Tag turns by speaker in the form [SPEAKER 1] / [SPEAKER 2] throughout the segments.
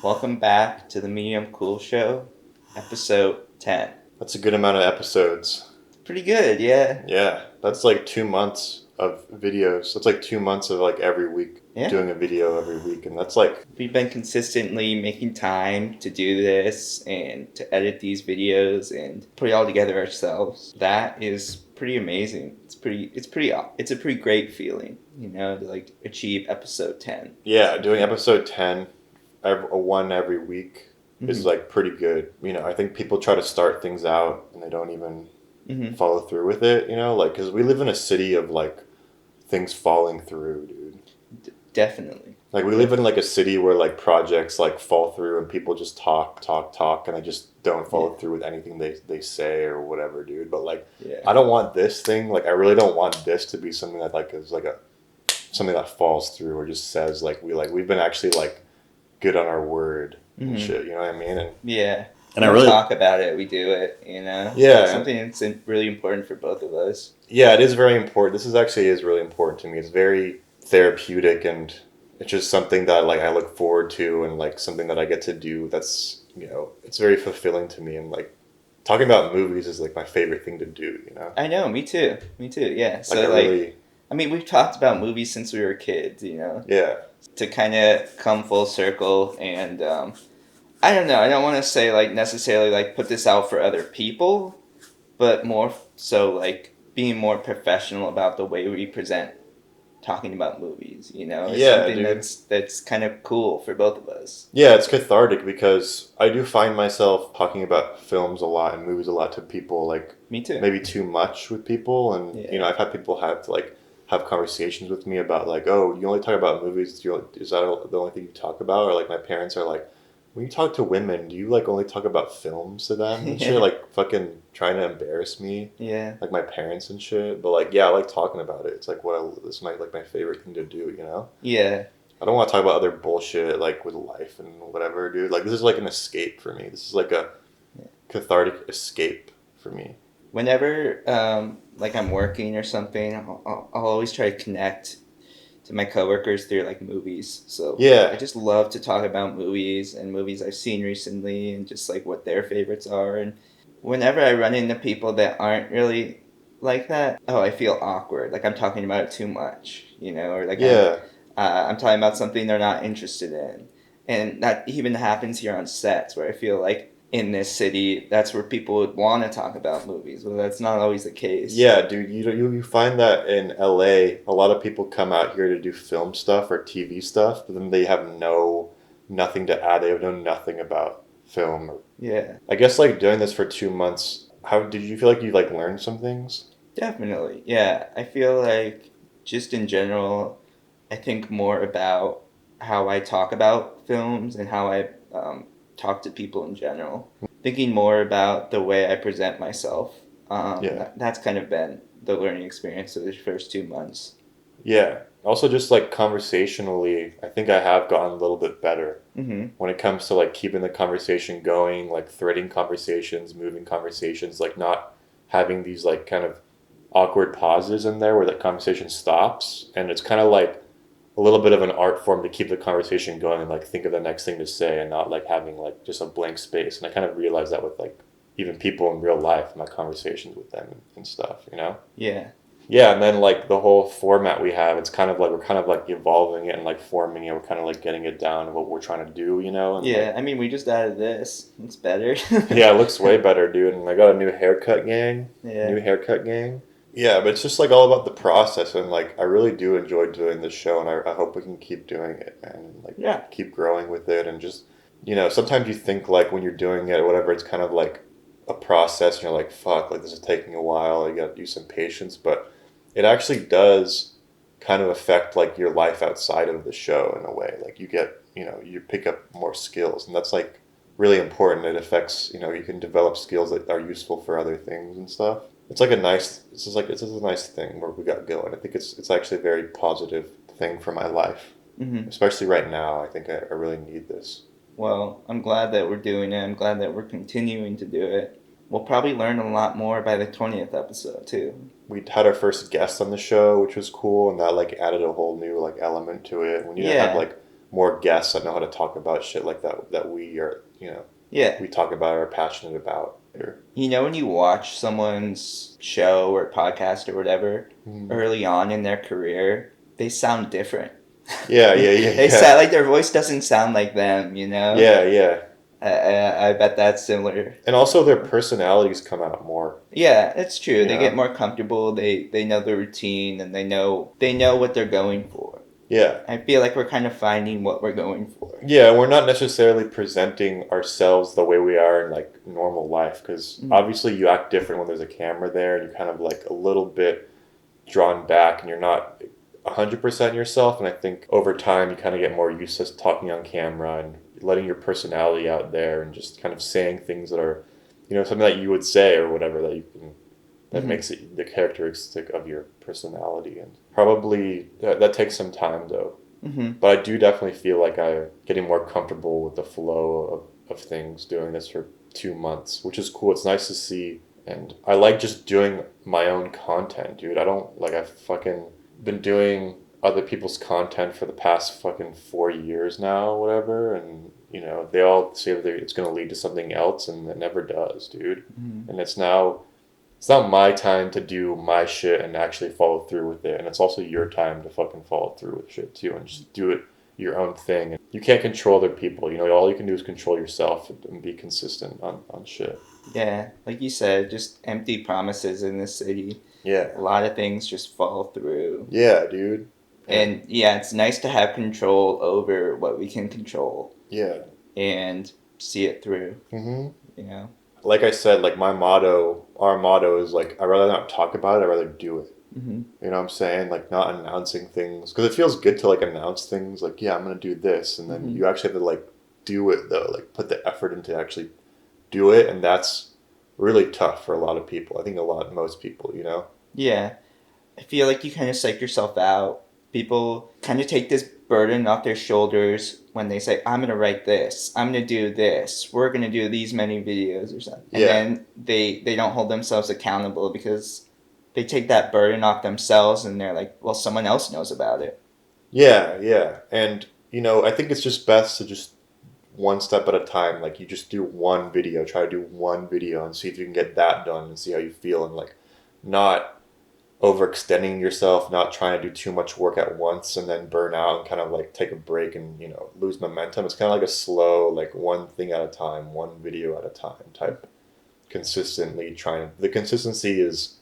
[SPEAKER 1] Welcome back to the Medium Cool Show, episode 10.
[SPEAKER 2] That's a good amount of episodes.
[SPEAKER 1] Pretty good, yeah.
[SPEAKER 2] Yeah, that's like 2 months of videos. That's like 2 months of like every week
[SPEAKER 1] Yeah.
[SPEAKER 2] doing a video every week. And that's like,
[SPEAKER 1] We've been consistently making time to do this and to edit these videos and put it all together ourselves. That is pretty amazing. It's a pretty great feeling, to like achieve episode 10.
[SPEAKER 2] yeah, doing episode 10, one every week is like pretty good. I think people try to start things out and they don't even follow through with it, like, because we live in a city of like things falling through, dude.
[SPEAKER 1] Definitely.
[SPEAKER 2] Like, we live in like a city where like projects like fall through and people just talk, and they just don't follow through with anything they say or whatever, dude. But like, I don't want this thing, like, I really don't want this to be something that like is like something that falls through or just says like we've been actually like good on our word and shit, you know what I mean?
[SPEAKER 1] And I really talk about it, we do it,
[SPEAKER 2] Yeah.
[SPEAKER 1] It's something that's really important for both of us.
[SPEAKER 2] Yeah, it is very important. This is really important to me. It's very therapeutic, and it's just something that like I look forward to, and like something that I get to do that's, it's very fulfilling to me. And like talking about movies is like my favorite thing to do,
[SPEAKER 1] I know, me too, yeah. So
[SPEAKER 2] really,
[SPEAKER 1] I mean, we've talked about movies since we were kids,
[SPEAKER 2] yeah,
[SPEAKER 1] to kind of come full circle. And I don't know, I don't want to say like necessarily like put this out for other people, but more so like being more professional about the way we present talking about movies, It's something
[SPEAKER 2] dude.
[SPEAKER 1] that's kind of cool for both of us.
[SPEAKER 2] Yeah, it's cathartic because I do find myself talking about films a lot and movies a lot to people, like,
[SPEAKER 1] Me too.
[SPEAKER 2] maybe too much with people. And I've had people have conversations with me about like, oh, you only talk about movies, is that the only thing you talk about? Or like my parents are like, when you talk to women, do you like only talk about films to them and shit? Like fucking trying to embarrass me,
[SPEAKER 1] Yeah.
[SPEAKER 2] like my parents and shit. But like, yeah, I like talking about it. It's like this is my favorite thing to do,
[SPEAKER 1] Yeah.
[SPEAKER 2] I don't want to talk about other bullshit like with life and whatever, dude. Like, this is like an escape for me. This is like a cathartic escape for me.
[SPEAKER 1] Whenever like I'm working or something, I'll always try to connect to my coworkers through like movies. So
[SPEAKER 2] Yeah.
[SPEAKER 1] I just love to talk about movies and movies I've seen recently and just like what their favorites are. And whenever I run into people that aren't really like that, I feel awkward. Like I'm talking about it too much, or like I'm talking about something they're not interested in. And that even happens here on sets where I feel like in this city, that's where people would want to talk about movies, but that's not always the case.
[SPEAKER 2] Yeah, dude, you find that in LA, a lot of people come out here to do film stuff or TV stuff, but then they have nothing to add. They know nothing about film.
[SPEAKER 1] Yeah.
[SPEAKER 2] I guess like doing this for 2 months, how did you feel like you like learned some things?
[SPEAKER 1] Definitely. Yeah. I feel like just in general, I think more about how I talk about films and how I talk to people in general. Thinking more about the way I present myself. That's kind of been the learning experience of the first 2 months.
[SPEAKER 2] Yeah. Also, just like conversationally, I think I have gotten a little bit better when it comes to like keeping the conversation going, like threading conversations, moving conversations, like not having these like kind of awkward pauses in there where the conversation stops. And it's kind of like a little bit of an art form to keep the conversation going and like think of the next thing to say and not like having like just a blank space. And I kind of realized that with like even people in real life, my conversations with them and stuff,
[SPEAKER 1] Yeah.
[SPEAKER 2] Yeah, and then like the whole format we have, it's kind of like we're kind of like evolving it and like forming it. We're kind of like getting it down to what we're trying to do, And,
[SPEAKER 1] Yeah,
[SPEAKER 2] like,
[SPEAKER 1] I mean, we just added this. It's better.
[SPEAKER 2] yeah, it looks way better, dude. And I got a new haircut gang.
[SPEAKER 1] Yeah.
[SPEAKER 2] New haircut gang. Yeah, but it's just like all about the process, and like I really do enjoy doing this show, and I hope we can keep doing it, man, and like keep growing with it, and just sometimes you think like when you're doing it or whatever, it's kind of like a process, and you're like, fuck, like this is taking a while. You got to do some patience, but it actually does kind of affect like your life outside of the show in a way. Like you get you pick up more skills, and that's like really important. It affects you can develop skills that are useful for other things and stuff. It's like it's just a nice thing where we got going. I think it's actually a very positive thing for my life, especially right now. I think I really need this.
[SPEAKER 1] Well, I'm glad that we're doing it. I'm glad that we're continuing to do it. We'll probably learn a lot more by the 20th episode too.
[SPEAKER 2] We had our first guest on the show, which was cool, and that like added a whole new like element to it. We need to have like more guests that know how to talk about shit like that we are, we talk about or are passionate about.
[SPEAKER 1] When you watch someone's show or podcast or whatever, early on in their career, they sound different.
[SPEAKER 2] Yeah.
[SPEAKER 1] They sound like their voice doesn't sound like them,
[SPEAKER 2] Yeah.
[SPEAKER 1] I bet that's similar.
[SPEAKER 2] And also their personalities come out more.
[SPEAKER 1] Yeah, it's true. They get more comfortable. They know the routine and they know what they're going for.
[SPEAKER 2] Yeah.
[SPEAKER 1] I feel like we're kind of finding what we're going for.
[SPEAKER 2] Yeah, we're not necessarily presenting ourselves the way we are in like normal life because obviously you act different when there's a camera there and you're kind of like a little bit drawn back and you're not 100% yourself. And I think over time you kind of get more used to talking on camera and letting your personality out there and just kind of saying things that are, something that you would say or whatever that makes it the characteristic of your personality. And probably that takes some time though. But I do definitely feel like I'm getting more comfortable with the flow of things doing this for 2 months, which is cool. It's nice to see. And I like just doing my own content, dude. I've fucking been doing other people's content for the past fucking 4 years now, whatever. And, they all say that it's going to lead to something else and it never does, dude. And it's not my time to do my shit and actually follow through with it. And it's also your time to fucking follow through with shit too and just do it your own thing. And you can't control other people. All you can do is control yourself and be consistent on shit.
[SPEAKER 1] Yeah, like you said, just empty promises in this city.
[SPEAKER 2] Yeah.
[SPEAKER 1] A lot of things just fall through.
[SPEAKER 2] Yeah, dude.
[SPEAKER 1] And it's nice to have control over what we can control.
[SPEAKER 2] Yeah.
[SPEAKER 1] And see it through.
[SPEAKER 2] Like I said, like our motto is like, I'd rather not talk about it, I'd rather do it. You know what I'm saying? Like not announcing things. Because it feels good to like announce things like, yeah, I'm going to do this. And then you actually have to like do it though. Like put the effort into actually do it. And that's really tough for a lot of people. I think most people,
[SPEAKER 1] Yeah. I feel like you kind of psych yourself out. People kind of take this burden off their shoulders when they say, I'm going to write this, I'm going to do this, we're going to do these many videos or something. And then they don't hold themselves accountable because they take that burden off themselves and they're like, well, someone else knows about it.
[SPEAKER 2] Yeah. And, I think it's just best to just one step at a time. Like you just do one video, try to do one video and see if you can get that done and see how you feel and like not overextending yourself, not trying to do too much work at once and then burn out and kind of like take a break and, lose momentum. It's kind of like a slow, like one thing at a time, one video at a time type consistently trying. The consistency is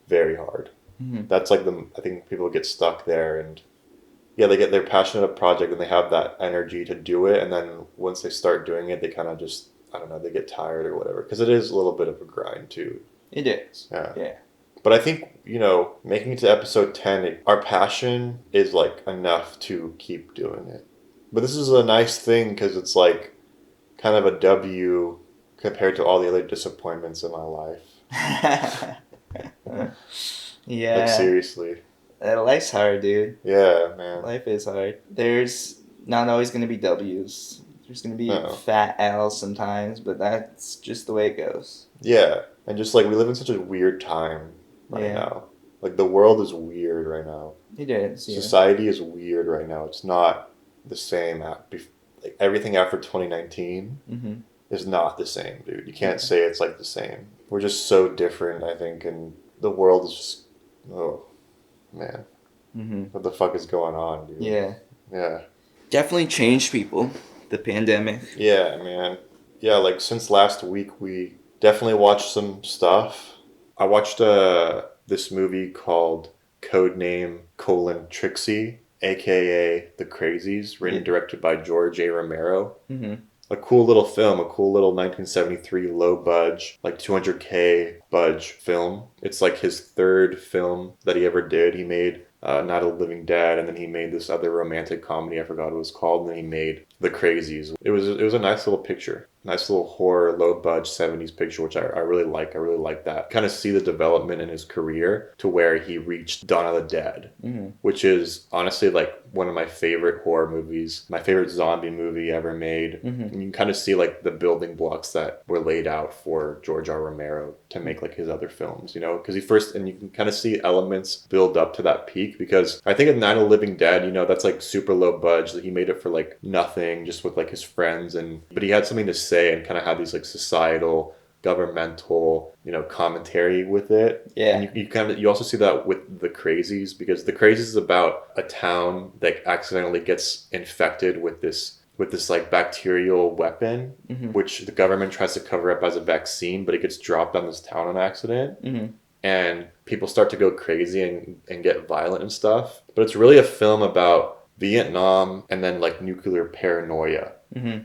[SPEAKER 2] very hard. That's like I think people get stuck there and they're passionate about a project and they have that energy to do it. And then once they start doing it, they kind of just, I don't know, they get tired or whatever. Because it is a little bit of a grind too.
[SPEAKER 1] It is.
[SPEAKER 2] Yeah. But I think, making it to episode 10, our passion is like enough to keep doing it. But this is a nice thing because it's like kind of a W compared to all the other disappointments in my life.
[SPEAKER 1] Yeah.
[SPEAKER 2] Like seriously.
[SPEAKER 1] Life's hard, dude.
[SPEAKER 2] Yeah, man.
[SPEAKER 1] Life is hard. There's not always going to be W's. There's going to be fat L's sometimes, but that's just the way it goes.
[SPEAKER 2] Yeah. And just like we live in such a weird time right now. Like the world is weird right now.
[SPEAKER 1] It is. Yeah.
[SPEAKER 2] Society is weird right now. It's not the same. Like everything after 2019 is not the same, dude. You can't say it's like the same. We're just so different, I think, and the world is just, oh, man. What the fuck is going on, dude? Yeah.
[SPEAKER 1] Definitely changed people, the pandemic.
[SPEAKER 2] Yeah, man. Yeah, like since last week, we definitely watched some stuff. I watched this movie called Codename: Trixie, aka The Crazies, written and directed by George A. Romero. A cool little film, a cool little 1973 low budge, like $200K budge film. It's like his third film that he ever did. He made Not a Living Dad, and then he made this other romantic comedy, I forgot what it was called, and then he made The Crazies. It was a nice little picture. nice little horror, low budge 70s picture, which I really like. I really like that. Kind of see the development in his career to where he reached Dawn of the Dead, which is honestly like one of my favorite horror movies, my favorite zombie movie ever made. And you can kind of see like the building blocks that were laid out for George R. Romero to make like his other films, you know, because you can kind of see elements build up to that peak, because I think in Night of the Living Dead, you know, that's like super low budget, that he made it for like nothing, just with like his friends, but he had something to say and kind of had these like societal, governmental, you know, commentary with it.
[SPEAKER 1] Yeah.
[SPEAKER 2] And you also see that with the Crazies, because the Crazies is about a town that accidentally gets infected with this like bacterial weapon, which the government tries to cover up as a vaccine, but it gets dropped on this town on accident. And people start to go crazy and get violent and stuff. But it's really a film about Vietnam and then like nuclear paranoia.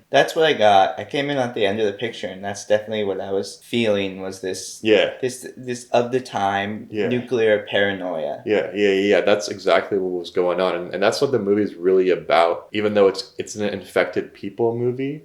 [SPEAKER 1] That's what I got. I came in at the end of the picture, and that's definitely what I was feeling, was this this of the time nuclear paranoia.
[SPEAKER 2] Yeah. That's exactly what was going on, and that's what the movie is really about. Even though it's an infected people movie,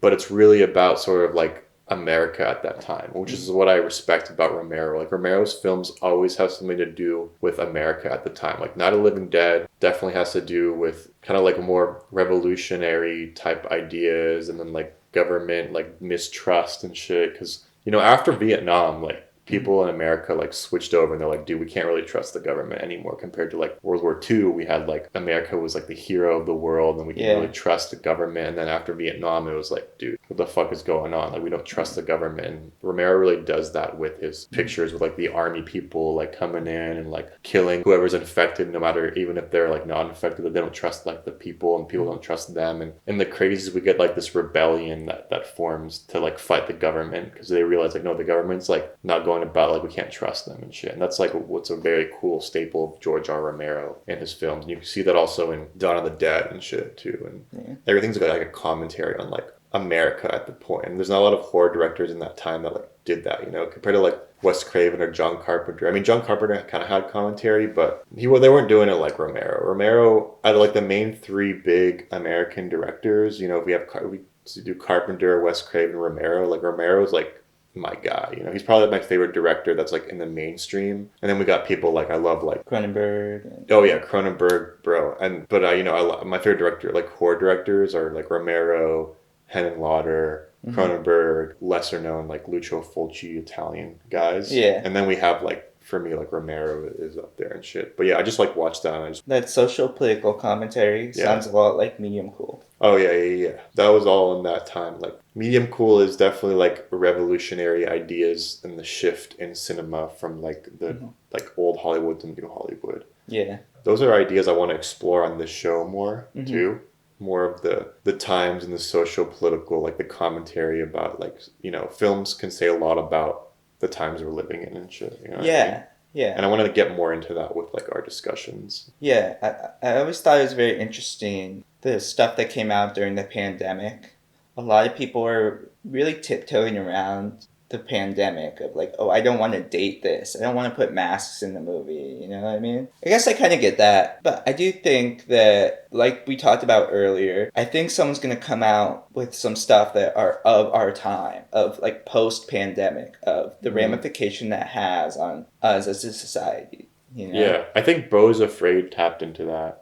[SPEAKER 2] but it's really about sort of like America at that time, which is what I respect about Romero. Like, Romero's films always have something to do with America at the time. Like Night of the Living Dead definitely has to do with kind of like more revolutionary type ideas, and then like government like mistrust and shit, because, you know, after Vietnam, like people in America like switched over, and they're like, dude, we can't really trust the government anymore, compared to like World War II. We had like America was like the hero of the world, and we can really trust the government. And then after Vietnam, it was like, dude, what the fuck is going on? Like, we don't trust the government. And Romero really does that with his pictures, with like the army people like coming in and like killing whoever's infected, no matter, even if they're like not infected, that they don't trust like the people, and people don't trust them. And in the Crazies, we get like this rebellion that forms to like fight the government, because they realize like, no, the government's like not going about, like, we can't trust them and shit. And that's like what's a very cool staple of George R. Romero in his films. And you can see that also in Dawn of the Dead and shit too. And everything's like a commentary on like America at the point. And there's not a lot of horror directors in that time that like did that, you know, compared to like Wes Craven or John Carpenter. I mean, John Carpenter kind of had commentary, but they weren't doing it like Romero. Romero, out of like the main three big American directors, you know, we do Carpenter, Wes Craven, Romero. Like, Romero's like my guy, you know, he's probably my favorite director that's like in the mainstream. And then we got people like, I love like
[SPEAKER 1] Cronenberg.
[SPEAKER 2] Oh yeah, Cronenberg, bro. But you know, my favorite director, like horror directors, are like Romero, Henenlotter, Cronenberg, lesser known like Lucio Fulci, Italian guys.
[SPEAKER 1] Yeah.
[SPEAKER 2] And then we have like, for me, like Romero is up there and shit. But yeah, I just like watched that. And
[SPEAKER 1] that social political commentary sounds a lot like Medium Cool.
[SPEAKER 2] Oh yeah. That was all in that time. Like, Medium Cool is definitely like revolutionary ideas and the shift in cinema from like the like old Hollywood to new Hollywood.
[SPEAKER 1] Yeah.
[SPEAKER 2] Those are ideas I want to explore on this show more too. More of the times and the social political, like the commentary about, like, you know, films can say a lot about the times we're living in and shit. You know what I mean?
[SPEAKER 1] Yeah.
[SPEAKER 2] And I wanted to get more into that with like our discussions.
[SPEAKER 1] Yeah, I always thought it was very interesting, the stuff that came out during the pandemic. A lot of people were really tiptoeing around the pandemic of like, oh, I don't want to date this. I don't want to put masks in the movie. You know what I mean? I guess I kind of get that. But I do think that, like we talked about earlier, I think someone's going to come out with some stuff that are of our time, of like post-pandemic, of the ramification that has on us as a society. You know?
[SPEAKER 2] Yeah, I think Beau's Afraid tapped into that.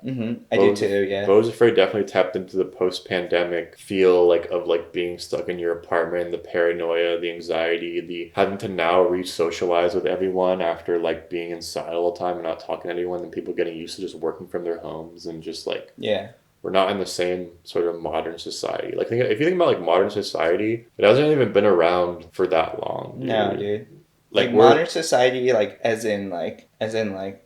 [SPEAKER 1] I do too, yeah.
[SPEAKER 2] Beau's Afraid definitely tapped into the post-pandemic feel, like, of like being stuck in your apartment, the paranoia, the anxiety, the having to now re-socialize with everyone after like being inside all the time and not talking to anyone, and people getting used to just working from their homes, and just like, we're not in the same sort of modern society. Like, if you think about like modern society, it hasn't even been around for that long. Dude.
[SPEAKER 1] No, dude. Like modern society, like as in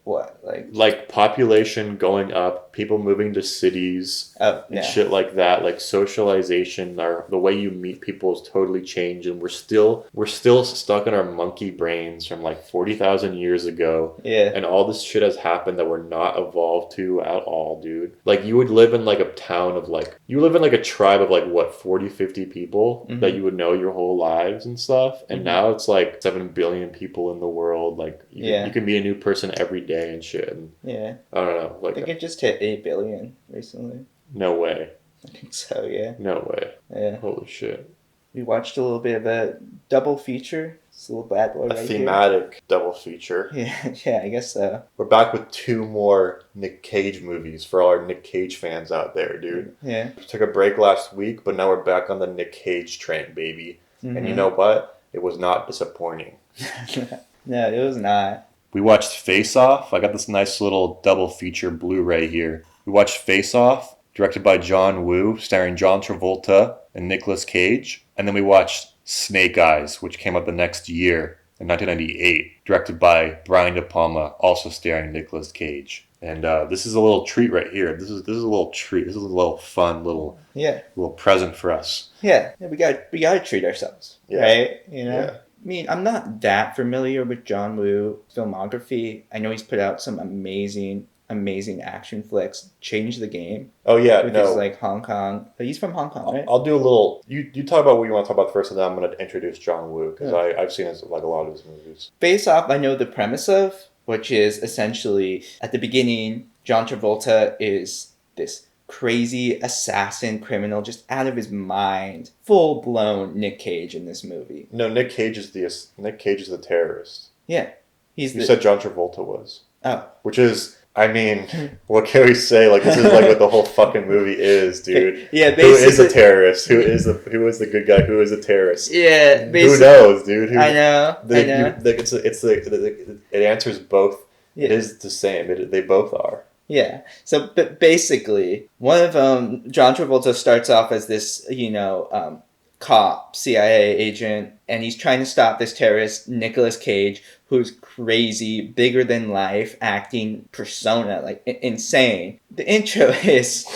[SPEAKER 1] what? Like
[SPEAKER 2] population going up, people moving to cities, and shit like that. Like, socialization, the way you meet people is totally changed, and we're still stuck in our monkey brains from like 40,000 years ago.
[SPEAKER 1] Yeah. And
[SPEAKER 2] all this shit has happened that we're not evolved to at all, dude. Like, you would live in like a town of like, you live in like a tribe of like what, 40, 50 people that you would know your whole lives and stuff. And now it's like 7 billion people in the world. Like, you can meet a new person every day and shit. And I don't know. Like,
[SPEAKER 1] I think it just hit 8 billion recently.
[SPEAKER 2] No way.
[SPEAKER 1] I think so, yeah.
[SPEAKER 2] No way.
[SPEAKER 1] Yeah.
[SPEAKER 2] Holy shit.
[SPEAKER 1] We watched a little bit of a double feature. It's a little bad boy right
[SPEAKER 2] thematic double feature.
[SPEAKER 1] Yeah, I guess so.
[SPEAKER 2] We're back with 2 more Nick Cage movies for all our Nick Cage fans out there, dude.
[SPEAKER 1] Yeah.
[SPEAKER 2] We took a break last week, but now we're back on the Nick Cage train, baby. Mm-hmm. And you know what? It was not disappointing.
[SPEAKER 1] No, it was not.
[SPEAKER 2] We watched Face Off. I got this nice little double feature Blu-ray here. We watched Face Off, directed by John Woo, starring John Travolta and Nicolas Cage. And then we watched Snake Eyes, which came out the next year in 1998, directed by Brian De Palma, also starring Nicolas Cage. And this is a little treat right here. This is a little treat. This is a little fun little present for us.
[SPEAKER 1] Yeah, we gotta treat ourselves, right? You know. Yeah. I mean, I'm not that familiar with John Woo filmography. I know he's put out some amazing action flicks. Change the Game.
[SPEAKER 2] Oh yeah,
[SPEAKER 1] which is like Hong Kong. He's from Hong Kong, right?
[SPEAKER 2] I'll do a little. You talk about what you want to talk about first, and then I'm going to introduce John Woo because I've seen like a lot of his movies.
[SPEAKER 1] Face Off, I know the premise of, which is essentially at the beginning, John Travolta is this crazy assassin criminal, just out of his mind, full blown Nick Cage in this movie.
[SPEAKER 2] No, Nick Cage is the terrorist.
[SPEAKER 1] Yeah,
[SPEAKER 2] you said John Travolta was.
[SPEAKER 1] Oh,
[SPEAKER 2] which is. I mean, what can we say? Like, this is like what the whole fucking movie is, dude.
[SPEAKER 1] Yeah, basically.
[SPEAKER 2] Who is a terrorist? Who is the good guy? Who is a terrorist?
[SPEAKER 1] Yeah, basically.
[SPEAKER 2] Who knows, dude?
[SPEAKER 1] I know.
[SPEAKER 2] It answers both. Yeah. It is the same. They both are.
[SPEAKER 1] Yeah. So, but basically, one of them, John Travolta starts off as this, cop, CIA agent, and he's trying to stop this terrorist, Nicolas Cage, who's crazy, bigger than life, acting persona, like insane. The intro is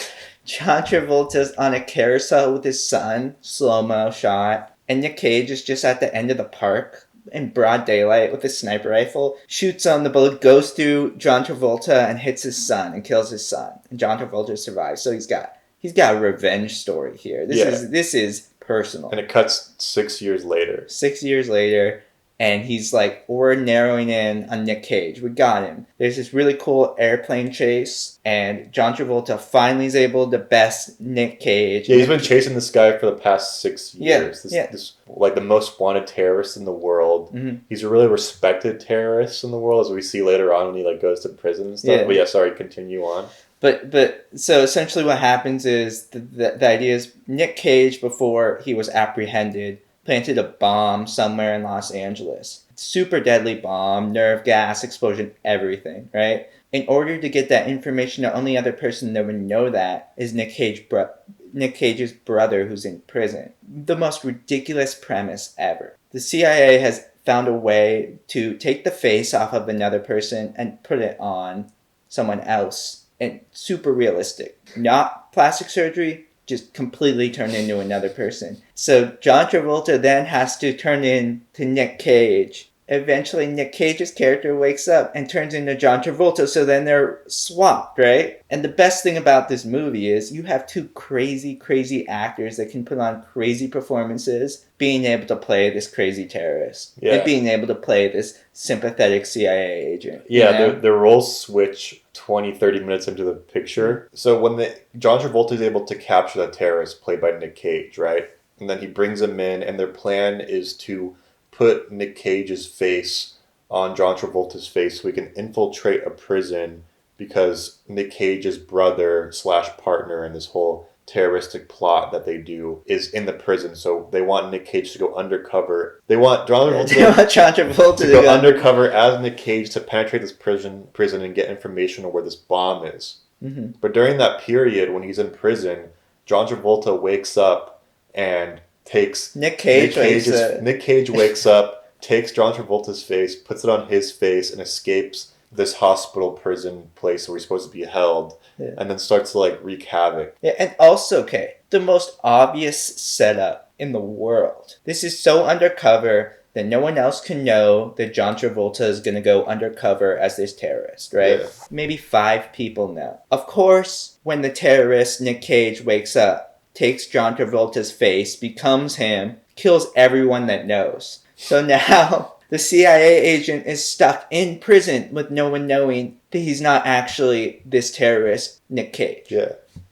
[SPEAKER 1] John Travolta's on a carousel with his son, slow-mo shot, and Nick Cage is just at the end of the park in broad daylight with a sniper rifle, shoots on the bullet, goes through John Travolta and hits his son and kills his son. And John Travolta survives, so he's got a revenge story here. This is personal.
[SPEAKER 2] And it cuts 6 years later.
[SPEAKER 1] 6 years later, and he's like, we're narrowing in on Nick Cage. We got him. There's this really cool airplane chase, and John Travolta finally is able to best Nick Cage.
[SPEAKER 2] Yeah, he's been chasing this guy for the past 6 years. This like the most wanted terrorist in the world. Mm-hmm. He's a really respected terrorist in the world, as we see later on when he like goes to prison and stuff. Yeah. But continue on.
[SPEAKER 1] But so essentially what happens is the idea is Nick Cage, before he was apprehended, planted a bomb somewhere in Los Angeles. Super deadly bomb, nerve gas, explosion, everything, right? In order to get that information, the only other person that would know that is Nick Cage's brother, who's in prison. The most ridiculous premise ever. The CIA has found a way to take the face off of another person and put it on someone else. And super realistic. Not plastic surgery, just completely turn into another person. So John Travolta then has to turn into Nick Cage. Eventually Nick Cage's character wakes up and turns into John Travolta, so then they're swapped, right? And the best thing about this movie is you have 2 crazy, crazy actors that can put on crazy performances, being able to play this crazy terrorist. Yeah. And being able to play this sympathetic CIA agent.
[SPEAKER 2] Yeah, their roles switch 20-30 minutes into the picture. So when John Travolta is able to capture the terrorist played by Nick Cage, right? And then he brings him in, and their plan is to put Nick Cage's face on John Travolta's face so we can infiltrate a prison, because Nick Cage's brother / partner in this whole terroristic plot that they do is in the prison. So they want Nick Cage to go undercover. They want John Travolta to go undercover as Nick Cage to penetrate this prison and get information on where this bomb is. Mm-hmm. But during that period when he's in prison, John Travolta wakes up and takes Nick Cage wakes up, takes John Travolta's face, puts it on his face, and escapes this hospital prison place where he's supposed to be held, and then starts to like wreak havoc.
[SPEAKER 1] Yeah, and also, the most obvious setup in the world. This is so undercover that no one else can know that John Travolta is going to go undercover as this terrorist, right? Yeah. Maybe 5 people know. Of course, when the terrorist, Nick Cage, wakes up, takes John Travolta's face, becomes him, kills everyone that knows. So now the CIA agent is stuck in prison with no one knowing that he's not actually this terrorist, Nick Cage.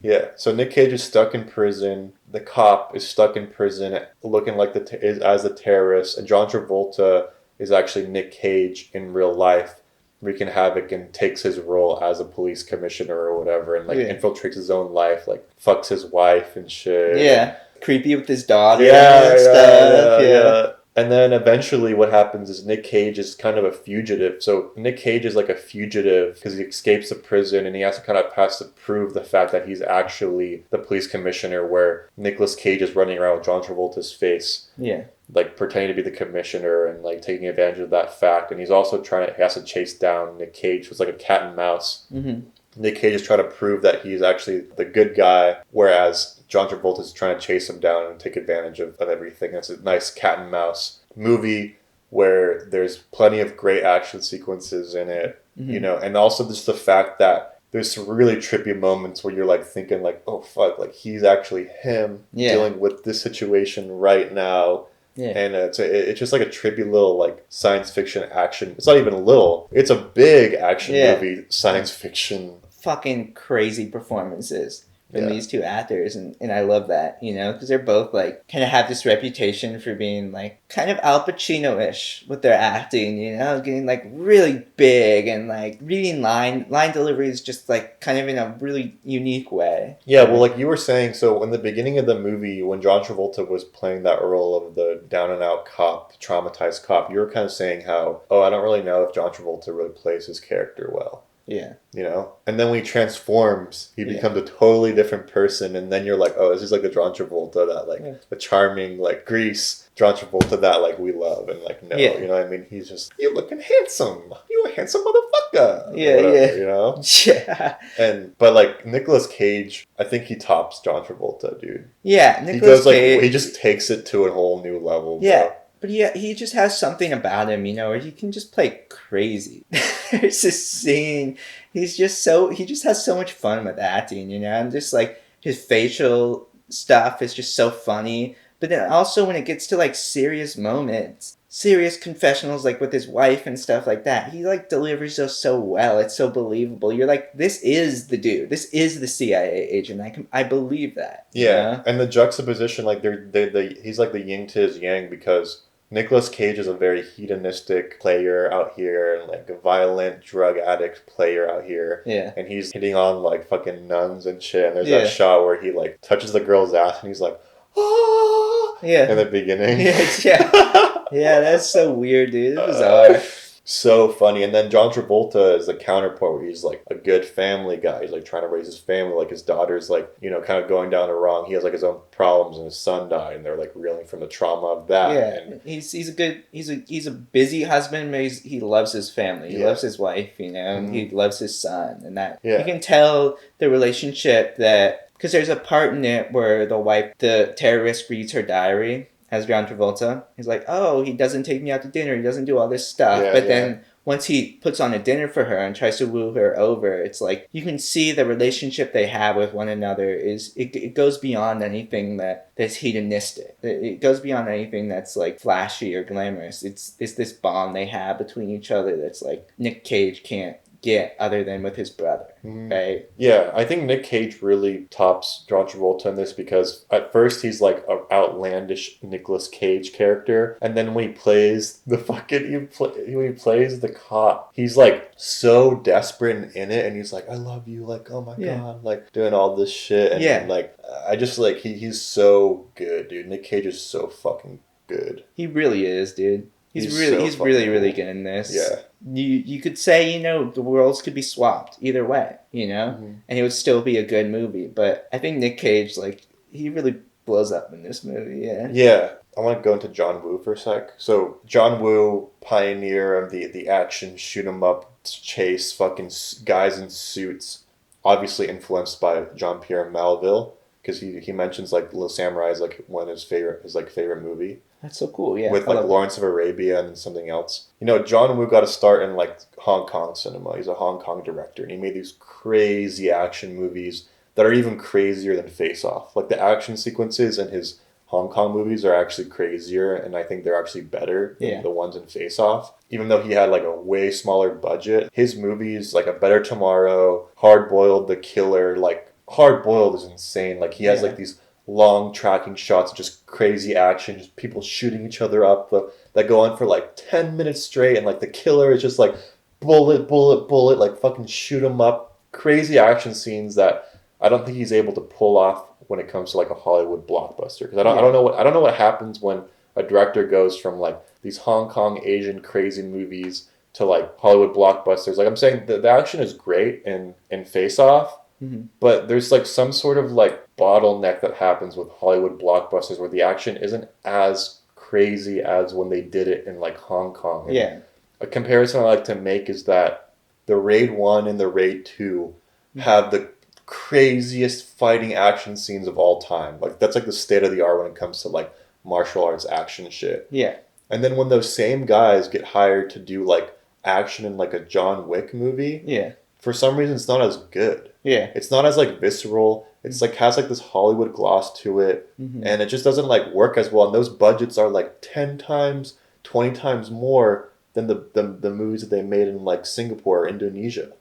[SPEAKER 2] Yeah. So Nick Cage is stuck in prison. the cop is stuck in prison looking like as a terrorist, and John Travolta is actually Nick Cage in real life, wreaking havoc and takes his role as a police commissioner or whatever, and like infiltrates his own life, like fucks his wife and shit.
[SPEAKER 1] Yeah, creepy with his daughter and stuff. Yeah.
[SPEAKER 2] And then eventually what happens is Nick Cage is kind of a fugitive. So Nick Cage is like a fugitive because he escapes the prison and he has to prove the fact that he's actually the police commissioner, where Nicolas Cage is running around with John Travolta's face.
[SPEAKER 1] Yeah.
[SPEAKER 2] Like pretending to be the commissioner and like taking advantage of that fact. And he's also he has to chase down Nick Cage. So it's like a cat and mouse. Mm-hmm. Nick Cage is trying to prove that he's actually the good guy, whereas John Travolta is trying to chase him down and take advantage of everything. It's a nice cat and mouse movie where there's plenty of great action sequences in it, you know, and also just the fact that there's some really trippy moments where you're like thinking like, oh fuck, like he's actually him dealing with this situation right now. Yeah. And it's just like a trippy little like science fiction action. It's not even a little. It's a big action movie, science fiction.
[SPEAKER 1] Fucking crazy performances from these two actors, and I love that, you know, because they're both like kind of have this reputation for being like kind of Al Pacino-ish with their acting, you know, getting like really big and like reading line deliveries just like kind of in a really unique way.
[SPEAKER 2] Yeah, well, like you were saying, so in the beginning of the movie when John Travolta was playing that role of the down and out cop, traumatized cop, you were kind of saying how, I don't really know if John Travolta really plays his character well.
[SPEAKER 1] Yeah.
[SPEAKER 2] You know? And then when he transforms, he becomes a totally different person. And then you're like, oh, this is like the John Travolta that like, the charming, like, Grease John Travolta that like we love. And like, no, you know what I mean? He's just, you looking handsome. You a handsome motherfucker.
[SPEAKER 1] Yeah, whatever,
[SPEAKER 2] you know?
[SPEAKER 1] Yeah.
[SPEAKER 2] But like, Nicolas Cage, I think he tops John Travolta, dude.
[SPEAKER 1] Yeah, Nicolas Cage.
[SPEAKER 2] Like, he just takes it to a whole new level,
[SPEAKER 1] yeah.
[SPEAKER 2] bro.
[SPEAKER 1] But yeah, he just has something about him, you know, where he can just play crazy. There's this scene. He just has so much fun with acting, you know, and just like his facial stuff is just so funny. But then also when it gets to like serious moments, serious confessionals like with his wife and stuff like that, he like delivers those so well. It's so believable. You're like, this is the dude. This is the CIA agent. I believe that.
[SPEAKER 2] Yeah,
[SPEAKER 1] know?
[SPEAKER 2] And the juxtaposition, like he's like the yin to his yang, because Nicolas Cage is a very hedonistic player out here, and like a violent drug addict player out here. Yeah. And he's hitting on like fucking nuns and shit. And there's that shot where he like touches the girl's ass and he's like, ah! In the beginning.
[SPEAKER 1] Yeah, that's so weird, dude. It's bizarre.
[SPEAKER 2] So funny. And then John Travolta is the counterpart, where he's like a good family guy. He's like trying to raise his family. Like his daughter's like, you know, kind of going down the wrong. He has like his own problems, and his son died, and they're like reeling from the trauma of that.
[SPEAKER 1] Yeah,
[SPEAKER 2] and
[SPEAKER 1] he's a busy husband, but he loves his family. He loves his wife, you know, and he loves his son, and that you can tell the relationship that, because there's a part in it where the terrorist reads her diary as John Travolta. He's like, oh, he doesn't take me out to dinner. He doesn't do all this stuff. But then once he puts on a dinner for her and tries to woo her over, it's like you can see the relationship they have with one another it goes beyond anything that's hedonistic. It goes beyond anything that's like flashy or glamorous. It's this bond they have between each other that's like Nick Cage can't get other than with his brother, right?
[SPEAKER 2] Yeah, I think Nick Cage really tops John Travolta in this, because at first he's like an outlandish Nicolas Cage character, and then when he plays the when he plays the cop, he's like so desperate in it, and he's like, I love you, like, oh my god, like doing all this shit, and like I just like he's so good, dude. Nick Cage is so fucking good.
[SPEAKER 1] He really is, dude. He's really good in this.
[SPEAKER 2] Yeah.
[SPEAKER 1] You could say, you know, the worlds could be swapped either way, you know, and it would still be a good movie. But I think Nick Cage, like, he really blows up in this movie.
[SPEAKER 2] Yeah. I want to go into John Woo for a sec. So John Woo, pioneer of the action shoot 'em up chase fucking guys in suits, obviously influenced by Jean-Pierre Melville, because he mentions like Little Samurai is like one of his favorite movie.
[SPEAKER 1] That's so cool, yeah.
[SPEAKER 2] With like Lawrence of Arabia and something else. You know, John Woo got to start in like Hong Kong cinema. He's a Hong Kong director, and he made these crazy action movies that are even crazier than Face Off. Like the action sequences in his Hong Kong movies are actually crazier, and I think they're actually better than the ones in Face Off. Even though he had like a way smaller budget, his movies like A Better Tomorrow, Hard Boiled, The Killer, like Hard Boiled is insane. Like he has like these long tracking shots, just crazy action, just people shooting each other up that go on for like 10 minutes straight, and like the killer is just like bullet, bullet, bullet, like fucking shoot him up. Crazy action scenes that I don't think he's able to pull off when it comes to like a Hollywood blockbuster. Because I don't know what happens when a director goes from like these Hong Kong Asian crazy movies to like Hollywood blockbusters. Like I'm saying, the action is great in Face Off, but there's like some sort of like bottleneck that happens with Hollywood blockbusters where the action isn't as crazy as when they did it in like Hong Kong. And a comparison I like to make is that the Raid 1 and the Raid 2 have the craziest fighting action scenes of all time. Like that's like the state of the art when it comes to like martial arts action shit.
[SPEAKER 1] Yeah.
[SPEAKER 2] And then when those same guys get hired to do like action in like a John Wick movie, for some reason it's not as good. It's not as like visceral. It's like has like this Hollywood gloss to it, and it just doesn't like work as well. And those budgets are like 10 times, 20 times more than the movies that they made in like Singapore or Indonesia.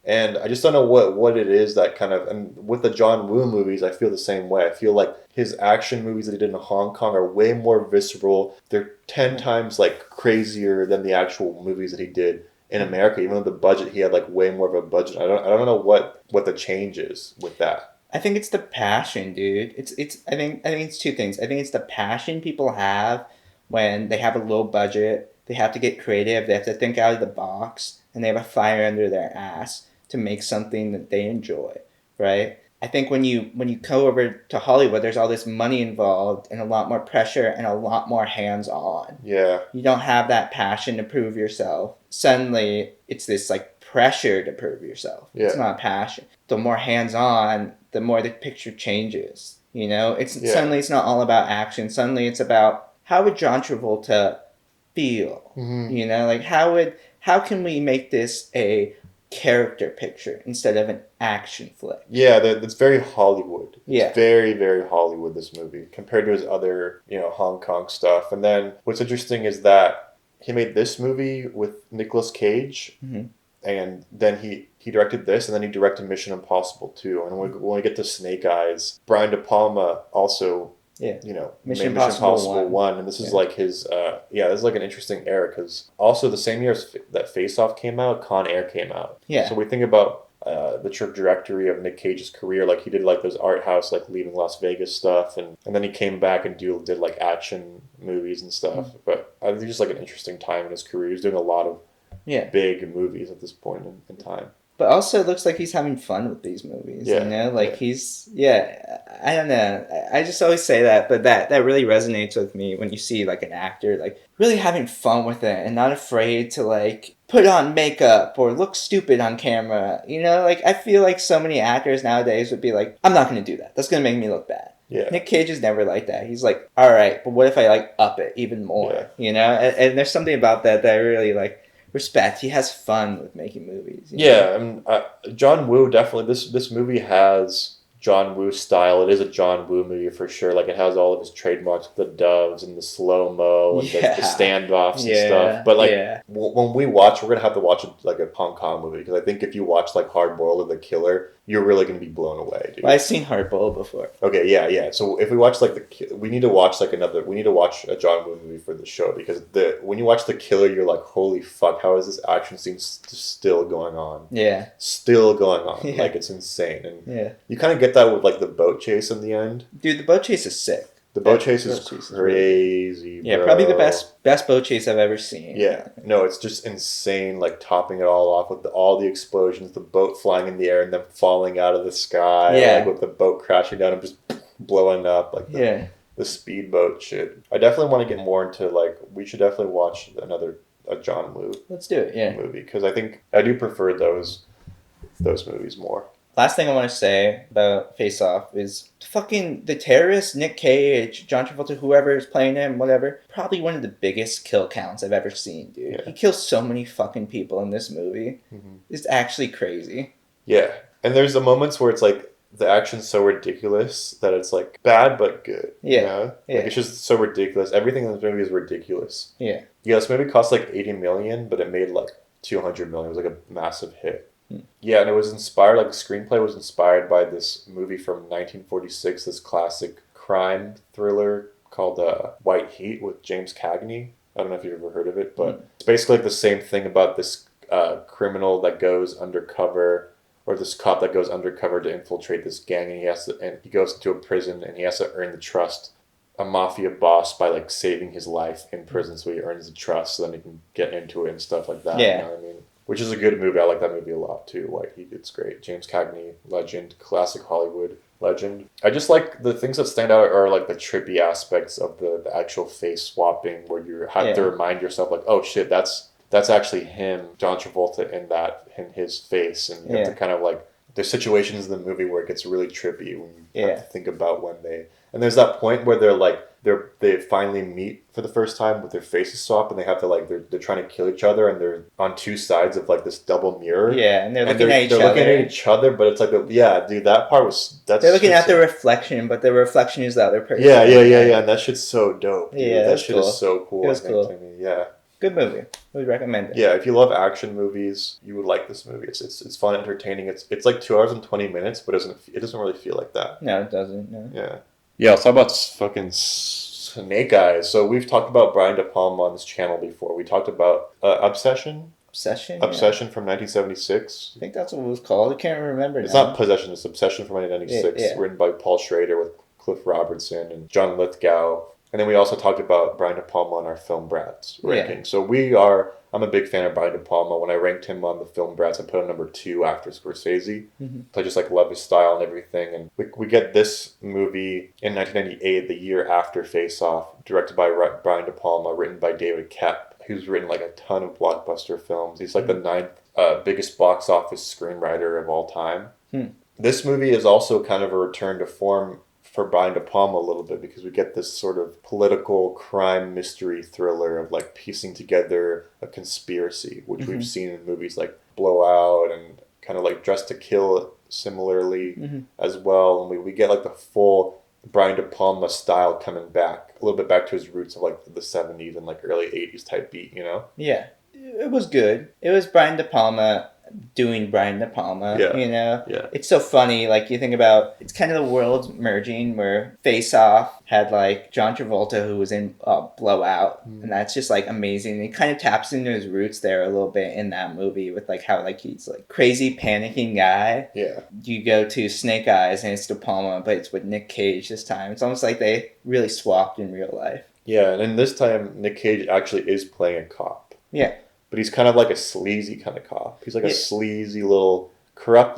[SPEAKER 2] And I just don't know what it is that kind of, and with the John Woo movies, I feel the same way. I feel like his action movies that he did in Hong Kong are way more visceral. They're 10 times like crazier than the actual movies that he did in America. Even though the budget, he had like way more of a budget. I don't know what the change is with that.
[SPEAKER 1] I think it's the passion, dude. I think it's two things. I think it's the passion people have when they have a low budget. They have to get creative. They have to think out of the box, and they have a fire under their ass to make something that they enjoy, right? I think when you go over to Hollywood, there's all this money involved and a lot more pressure and a lot more hands-on.
[SPEAKER 2] Yeah.
[SPEAKER 1] You don't have that passion to prove yourself. Suddenly, it's this like pressure to prove yourself.
[SPEAKER 2] Yeah.
[SPEAKER 1] It's not passion. The more hands-on, the more the picture changes. You know, suddenly it's not all about action. Suddenly it's about how would John Travolta feel? You know, like how can we make this a character picture instead of an action flick?
[SPEAKER 2] Yeah, that's very Hollywood.
[SPEAKER 1] Yeah.
[SPEAKER 2] It's very, very Hollywood, this movie, compared to his other, Hong Kong stuff. And then what's interesting is that he made this movie with Nicolas Cage, and then he directed this, and then he directed Mission Impossible 2. And when we get to Snake Eyes, Brian De Palma also Mission Impossible 1, and this is like his, this is like an interesting era, because also the same year as that Face Off came out, Con Air came out.
[SPEAKER 1] Yeah.
[SPEAKER 2] So we think about the trajectory of Nick Cage's career, like he did like those art house, like Leaving Las Vegas stuff, and then he came back and did like action movies and stuff. But I think it's just like an interesting time in his career. He was doing a lot of big movies at this point in time.
[SPEAKER 1] But also it looks like he's having fun with these movies, you know? Like he's, I don't know. I just always say that, but that really resonates with me when you see like an actor like really having fun with it and not afraid to like put on makeup or look stupid on camera. You know, like I feel like so many actors nowadays would be like, I'm not going to do that. That's going to make me look bad.
[SPEAKER 2] Yeah.
[SPEAKER 1] Nick Cage is never like that. He's like, all right, but what if I like up it even more? You know? And there's something about that I really like respect. He has fun with making movies.
[SPEAKER 2] You know? John Woo definitely. This movie has John Woo style. It is a John Woo movie for sure. Like it has all of his trademarks, the doves and the slow mo and the standoffs and stuff. But like when we watch, we're gonna have to watch like a Hong Kong movie, because I think if you watch like Hard Boiled or The Killer, you're really gonna be blown away, dude.
[SPEAKER 1] Well, I've seen Hard Boiled before.
[SPEAKER 2] Okay, yeah. So if we watch like we need to watch a John Woo movie for the show, because when you watch The Killer, you're like, holy fuck, how is this action scene still going on?
[SPEAKER 1] Yeah.
[SPEAKER 2] Still going on. Yeah. Like it's insane. And you kind of get that with like the boat chase in the end.
[SPEAKER 1] Dude, the boat chase is sick.
[SPEAKER 2] The boat chase is crazy, bro.
[SPEAKER 1] Yeah, probably the best boat chase I've ever seen.
[SPEAKER 2] Yeah. No, it's just insane, like topping it all off with all the explosions, the boat flying in the air and then falling out of the sky.
[SPEAKER 1] Yeah.
[SPEAKER 2] Like with the boat crashing down and just blowing up. Like the speedboat shit. I definitely want to get more into like, we should definitely watch a John Woo.
[SPEAKER 1] Let's do it,
[SPEAKER 2] movie, because I think I do prefer those movies more.
[SPEAKER 1] Last thing I want to say about Face Off is fucking the terrorist, Nick Cage, John Travolta, whoever is playing him, whatever. Probably one of the biggest kill counts I've ever seen, dude. Yeah. He kills so many fucking people in this movie. It's actually crazy.
[SPEAKER 2] Yeah. And there's the moments where it's like the action's so ridiculous that it's like bad but good.
[SPEAKER 1] Yeah.
[SPEAKER 2] You know? Like it's just so ridiculous. Everything in this movie is ridiculous.
[SPEAKER 1] Yeah.
[SPEAKER 2] Yeah, this movie cost like $80 million, but it made like $200 million. It was like a massive hit. Yeah, and it was inspired, like the screenplay was inspired by this movie from 1946, this classic crime thriller called White Heat with James Cagney. I don't know if you've ever heard of it, but it's basically like the same thing about this criminal that goes undercover, or this cop that goes undercover to infiltrate this gang, and he goes into a prison and he has to earn the trust a mafia boss by like saving his life in prison, so he earns the trust, so then he can get into it and stuff like that.
[SPEAKER 1] Yeah.
[SPEAKER 2] You know what I mean? Which is a good movie. I like that movie a lot too. White Heat, it's great. James Cagney, legend, classic Hollywood legend. I just like the things that stand out are like the trippy aspects of the actual face swapping, where you have to remind yourself like, oh shit, that's actually him, John Travolta, in his face, and you have to kind of like, there's situations in the movie where it gets really trippy when you have to think about when they. And there's that point where they finally meet for the first time with their faces swap, and they have to like they're trying to kill each other, and they're on two sides of like this double mirror.
[SPEAKER 1] Yeah, and they're looking at
[SPEAKER 2] each other, but it's like dude, that part was
[SPEAKER 1] they're looking at the reflection, but the reflection is the other person.
[SPEAKER 2] Yeah, and that shit's so dope. Dude. Yeah, that shit is so cool.
[SPEAKER 1] It was cool.
[SPEAKER 2] To me. Yeah.
[SPEAKER 1] Good movie. We recommend it.
[SPEAKER 2] Yeah, if you love action movies, you would like this movie. It's fun, entertaining. It's like 2 hours and 20 minutes, but it doesn't really feel like that.
[SPEAKER 1] No, it doesn't. No.
[SPEAKER 2] Yeah. Yeah, let's talk about fucking Snake Eyes. So we've talked about Brian De Palma on this channel before. We talked about Obsession.
[SPEAKER 1] Obsession from
[SPEAKER 2] 1976.
[SPEAKER 1] I think that's what it was called. I can't remember.
[SPEAKER 2] It's not Possession. It's Obsession from 1996. Written by Paul Schrader with Cliff Robertson and John Lithgow. And then we also talked about Brian De Palma on our Film Brats ranking. So I'm a big fan of Brian De Palma. When I ranked him on the Film Brats, I put him number 2 after Scorsese. So I just like love his style and everything. And we get this movie in 1998, the year after Face Off, directed by Brian De Palma, written by David Koepp, who's written like a ton of blockbuster films. He's like the 9th biggest box office screenwriter of all time. This movie is also kind of a return to form for Brian De Palma a little bit, because we get this sort of political crime mystery thriller of like piecing together a conspiracy, which we've seen in movies like Blowout and kind of like Dressed to Kill similarly as well. And we get like the full Brian De Palma style coming back, a little bit back to his roots of like the 70s and like early 80s type beat, you know? Yeah.
[SPEAKER 1] It was good. It was Brian De Palma doing Brian De Palma, you know?
[SPEAKER 2] Yeah.
[SPEAKER 1] It's so funny, like, you think about, it's kind of the worlds merging, where Face Off had, like, John Travolta, who was in Blowout, and that's just, like, amazing. It kind of taps into his roots there a little bit in that movie, with, like, how, like, he's, like, crazy, panicking guy.
[SPEAKER 2] Yeah.
[SPEAKER 1] You go to Snake Eyes, and it's De Palma, but it's with Nick Cage this time. It's almost like they really swapped in real life.
[SPEAKER 2] Yeah, and then this time, Nick Cage actually is playing a cop.
[SPEAKER 1] Yeah.
[SPEAKER 2] But he's kind of like a sleazy kind of cop. He's like a sleazy corrupt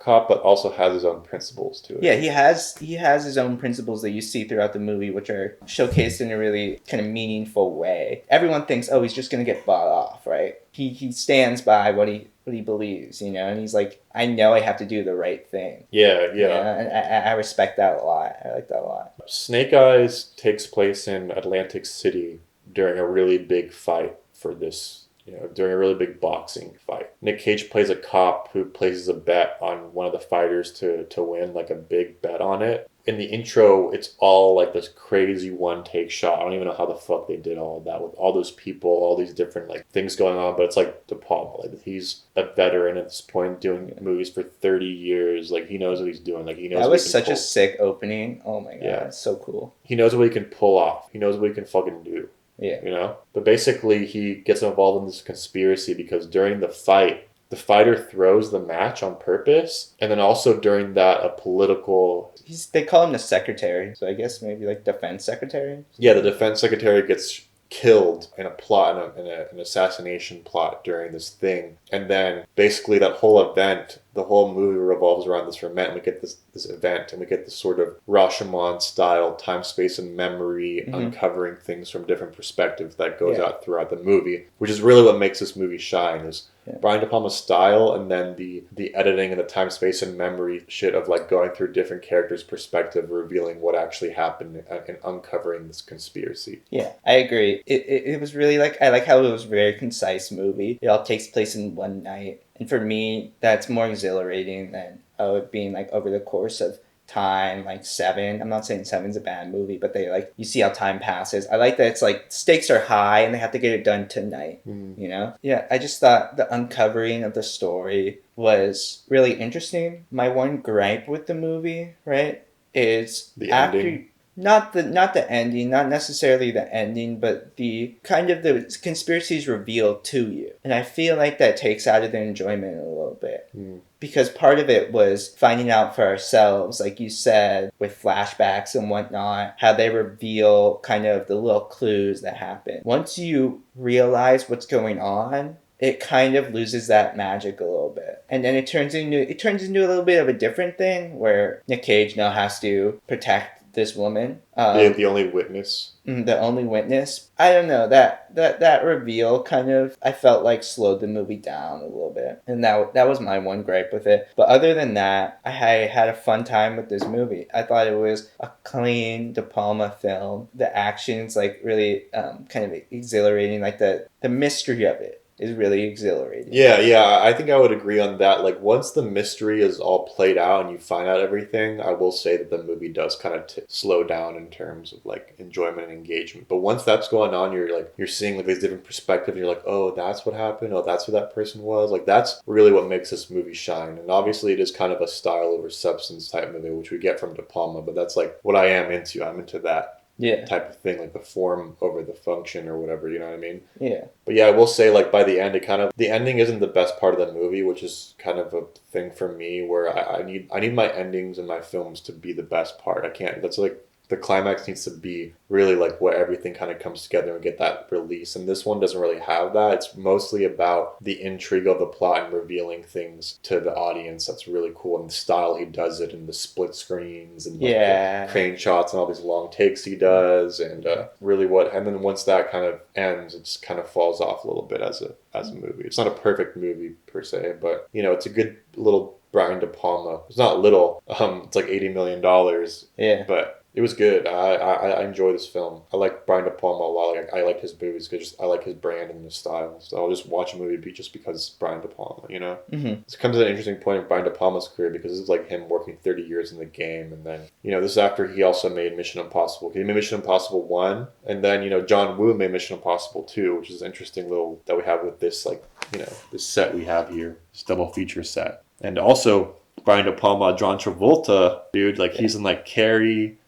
[SPEAKER 2] cop, but also has his own principles to it.
[SPEAKER 1] Yeah, he has his own principles that you see throughout the movie, which are showcased in a really kind of meaningful way. Everyone thinks, oh, he's just going to get bought off, right? He stands by what he believes, you know, and he's like, I know I have to do the right thing.
[SPEAKER 2] Yeah.
[SPEAKER 1] And I respect that a lot. I like that a lot.
[SPEAKER 2] Snake Eyes takes place in Atlantic City during a really big fight for this, during a really big boxing fight. Nick Cage plays a cop who places a bet on one of the fighters to win, like a big bet on it. In the intro, it's all like this crazy one-take shot. I don't even know how the fuck they did all of that with all those people, all these different like things going on, but it's like De Palma. Like, he's a veteran at this point, doing movies for 30 years. Like, he knows what he's doing. Like, he knows.
[SPEAKER 1] That was such a sick opening. Oh my god, it's so cool.
[SPEAKER 2] He knows what he can pull off. He knows what he can fucking do.
[SPEAKER 1] Yeah.
[SPEAKER 2] But basically he gets involved in this conspiracy because during the fight, the fighter throws the match on purpose, and then also during that, a political...
[SPEAKER 1] They call him the secretary, so I guess maybe like defense secretary?
[SPEAKER 2] Yeah, the defense secretary gets killed in a plot, in an assassination plot during this thing. And then basically that whole event, the whole movie revolves around this event. We get this event, and we get this sort of Rashomon style time, space, and memory, uncovering things from different perspectives that goes out throughout the movie, which is really what makes this movie shine, is Brian De Palma's style, and then the editing and the time, space, and memory shit of like going through different characters' perspective, revealing what actually happened and uncovering this conspiracy.
[SPEAKER 1] Yeah, I agree. It was really like, I like how it was a very concise movie. It all takes place in one night. And for me, that's more exhilarating than it being like over the course of time, like Seven. I'm not saying Seven's a bad movie, but they like, you see how time passes. I like that it's like stakes are high and they have to get it done tonight. You know? Yeah, I just thought the uncovering of the story was really interesting. My one gripe with the movie, right, is
[SPEAKER 2] The
[SPEAKER 1] after
[SPEAKER 2] ending.
[SPEAKER 1] not the ending, not necessarily the ending, but the kind of the conspiracies revealed to you. And I feel like that takes out of the enjoyment a little bit. Because part of it was finding out for ourselves, like you said, with flashbacks and whatnot, how they reveal kind of the little clues that happen. Once you realize what's going on, it kind of loses that magic a little bit. And then it turns into a little bit of a different thing where Nick Cage now has to protect this woman.
[SPEAKER 2] The only witness.
[SPEAKER 1] The only witness. I don't know, that reveal kind of, I felt like slowed the movie down a little bit. And that was my one gripe with it. But other than that, I had a fun time with this movie. I thought it was a clean De Palma film. The action's like really kind of exhilarating. Like the mystery of it is really exhilarating.
[SPEAKER 2] Yeah, I think I would agree on that. Like, once the mystery is all played out and you find out everything, I will say that the movie does kind of slow down in terms of like enjoyment and engagement. But once that's going on, you're seeing like these different perspectives. And you're like, oh, that's what happened. Oh, that's who that person was. Like, that's really what makes this movie shine. And obviously, it is kind of a style over substance type movie, which we get from De Palma. But that's like what I am into. I'm into that. Type of thing, like the form over the function or whatever, you know what I mean?
[SPEAKER 1] Yeah.
[SPEAKER 2] But yeah, I will say, like, by the end, the ending isn't the best part of the movie, which is kind of a thing for me where I need my endings in my films to be the best part. I can't, that's like, the climax needs to be really like what everything kind of comes together and get that release. And this one doesn't really have that. It's mostly about the intrigue of the plot and revealing things to the audience. That's really cool. And the style he does it, and the split screens and like the crane shots and all these long takes he does. And and then once that kind of ends, it just kind of falls off a little bit as a movie. It's not a perfect movie per se, but you know, it's a good little Brian De Palma. It's not little. It's like $80 million.
[SPEAKER 1] Yeah.
[SPEAKER 2] But it was good. I enjoy this film. I like Brian De Palma a lot. Like, I like his movies because I like his brand and his style. So I'll just watch a movie just because it's Brian De Palma, you know?
[SPEAKER 1] Mm-hmm.
[SPEAKER 2] This comes at an interesting point in Brian De Palma's career because this is like him working 30 years in the game. And then, you know, this is after he also made Mission Impossible. He made Mission Impossible 1. And then, you know, John Woo made Mission Impossible 2, which is an interesting little that we have with this, like, you know, this set we have here. This double feature set. And also, Brian De Palma, John Travolta, dude, like he's in like Carrie,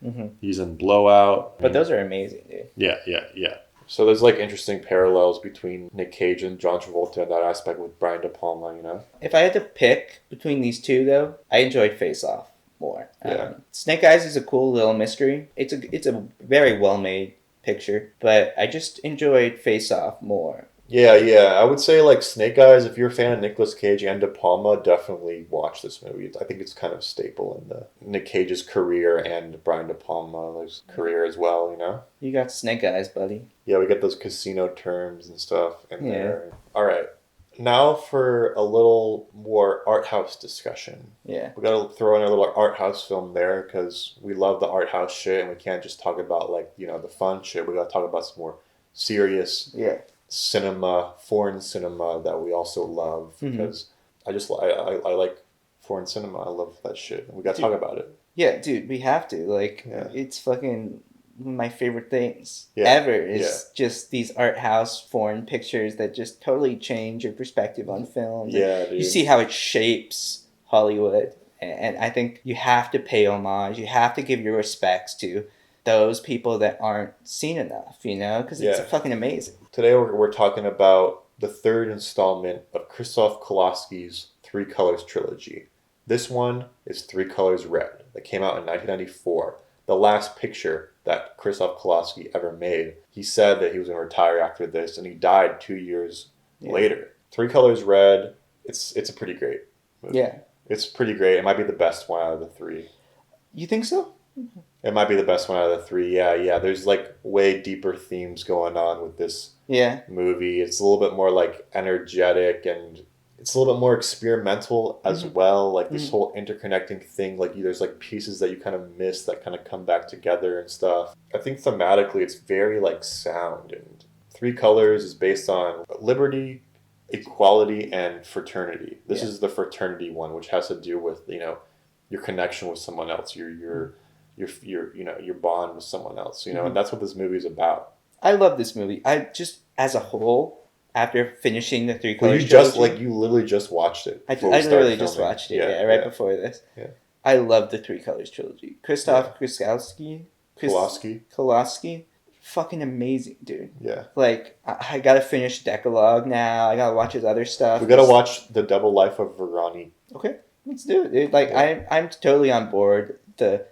[SPEAKER 2] he's in Blowout.
[SPEAKER 1] But those are amazing, dude.
[SPEAKER 2] Yeah. So there's like interesting parallels between Nick Cage and John Travolta in that aspect with Brian De Palma, you know?
[SPEAKER 1] If I had to pick between these two, though, I enjoyed Face Off more.
[SPEAKER 2] Yeah.
[SPEAKER 1] Snake Eyes is a cool little mystery. It's a very well made picture, but I just enjoyed Face Off more.
[SPEAKER 2] Yeah. I would say like Snake Eyes, if you're a fan of Nicolas Cage and De Palma, definitely watch this movie. I think it's kind of a staple in the Nick Cage's career and Brian De Palma's career as well, you know?
[SPEAKER 1] You got Snake Eyes, buddy.
[SPEAKER 2] Yeah, we get those casino terms and stuff in there. All right. Now for a little more art house discussion.
[SPEAKER 1] Yeah.
[SPEAKER 2] We got to throw in a little art house film there because we love the art house shit and we can't just talk about like, you know, the fun shit. We got to talk about some more serious cinema, foreign cinema that we also love because I like foreign cinema. I love that shit. And we got to talk about it.
[SPEAKER 1] Yeah, dude, we have to. Like, it's fucking one of my favorite things ever is just these art house foreign pictures that just totally change your perspective on film.
[SPEAKER 2] Yeah, dude.
[SPEAKER 1] You see how it shapes Hollywood. And I think you have to pay homage. You have to give your respects to those people that aren't seen enough, you know? Because it's fucking amazing.
[SPEAKER 2] Today we're talking about the third installment of Krzysztof Kowalski's Three Colors trilogy. This one is Three Colors Red that came out in 1994. The last picture that Krzysztof Kowalski ever made. He said that he was going to retire after this, and he died 2 years later. Three Colors Red, it's a pretty great movie.
[SPEAKER 1] Yeah.
[SPEAKER 2] It's pretty great. It might be the best one out of the three.
[SPEAKER 1] You think so?
[SPEAKER 2] It might be the best one out of the three. Yeah. There's like way deeper themes going on with this movie. It's a little bit more like energetic and it's a little bit more experimental as well. Like this whole interconnecting thing. Like there's like pieces that you kind of miss that kind of come back together and stuff. I think thematically it's very like sound. And Three Colors is based on liberty, equality, and fraternity. This is the fraternity one, which has to do with, you know, your connection with someone else, your your bond with someone else, and that's what this movie is about.
[SPEAKER 1] I love this movie. I just, as a whole, after finishing the Three
[SPEAKER 2] Well,
[SPEAKER 1] Colors trilogy,
[SPEAKER 2] you literally just watched it
[SPEAKER 1] I
[SPEAKER 2] before we started
[SPEAKER 1] literally
[SPEAKER 2] filming.
[SPEAKER 1] just watched it, right before this.
[SPEAKER 2] Yeah.
[SPEAKER 1] I love the Three Colors trilogy. Krzysztof Kowalski, fucking amazing, dude.
[SPEAKER 2] Yeah.
[SPEAKER 1] Like, I gotta finish Decalogue now. I gotta watch his other stuff.
[SPEAKER 2] We gotta watch The Double Life of Verani.
[SPEAKER 1] Okay, let's do it, dude. Like, I'm totally on board the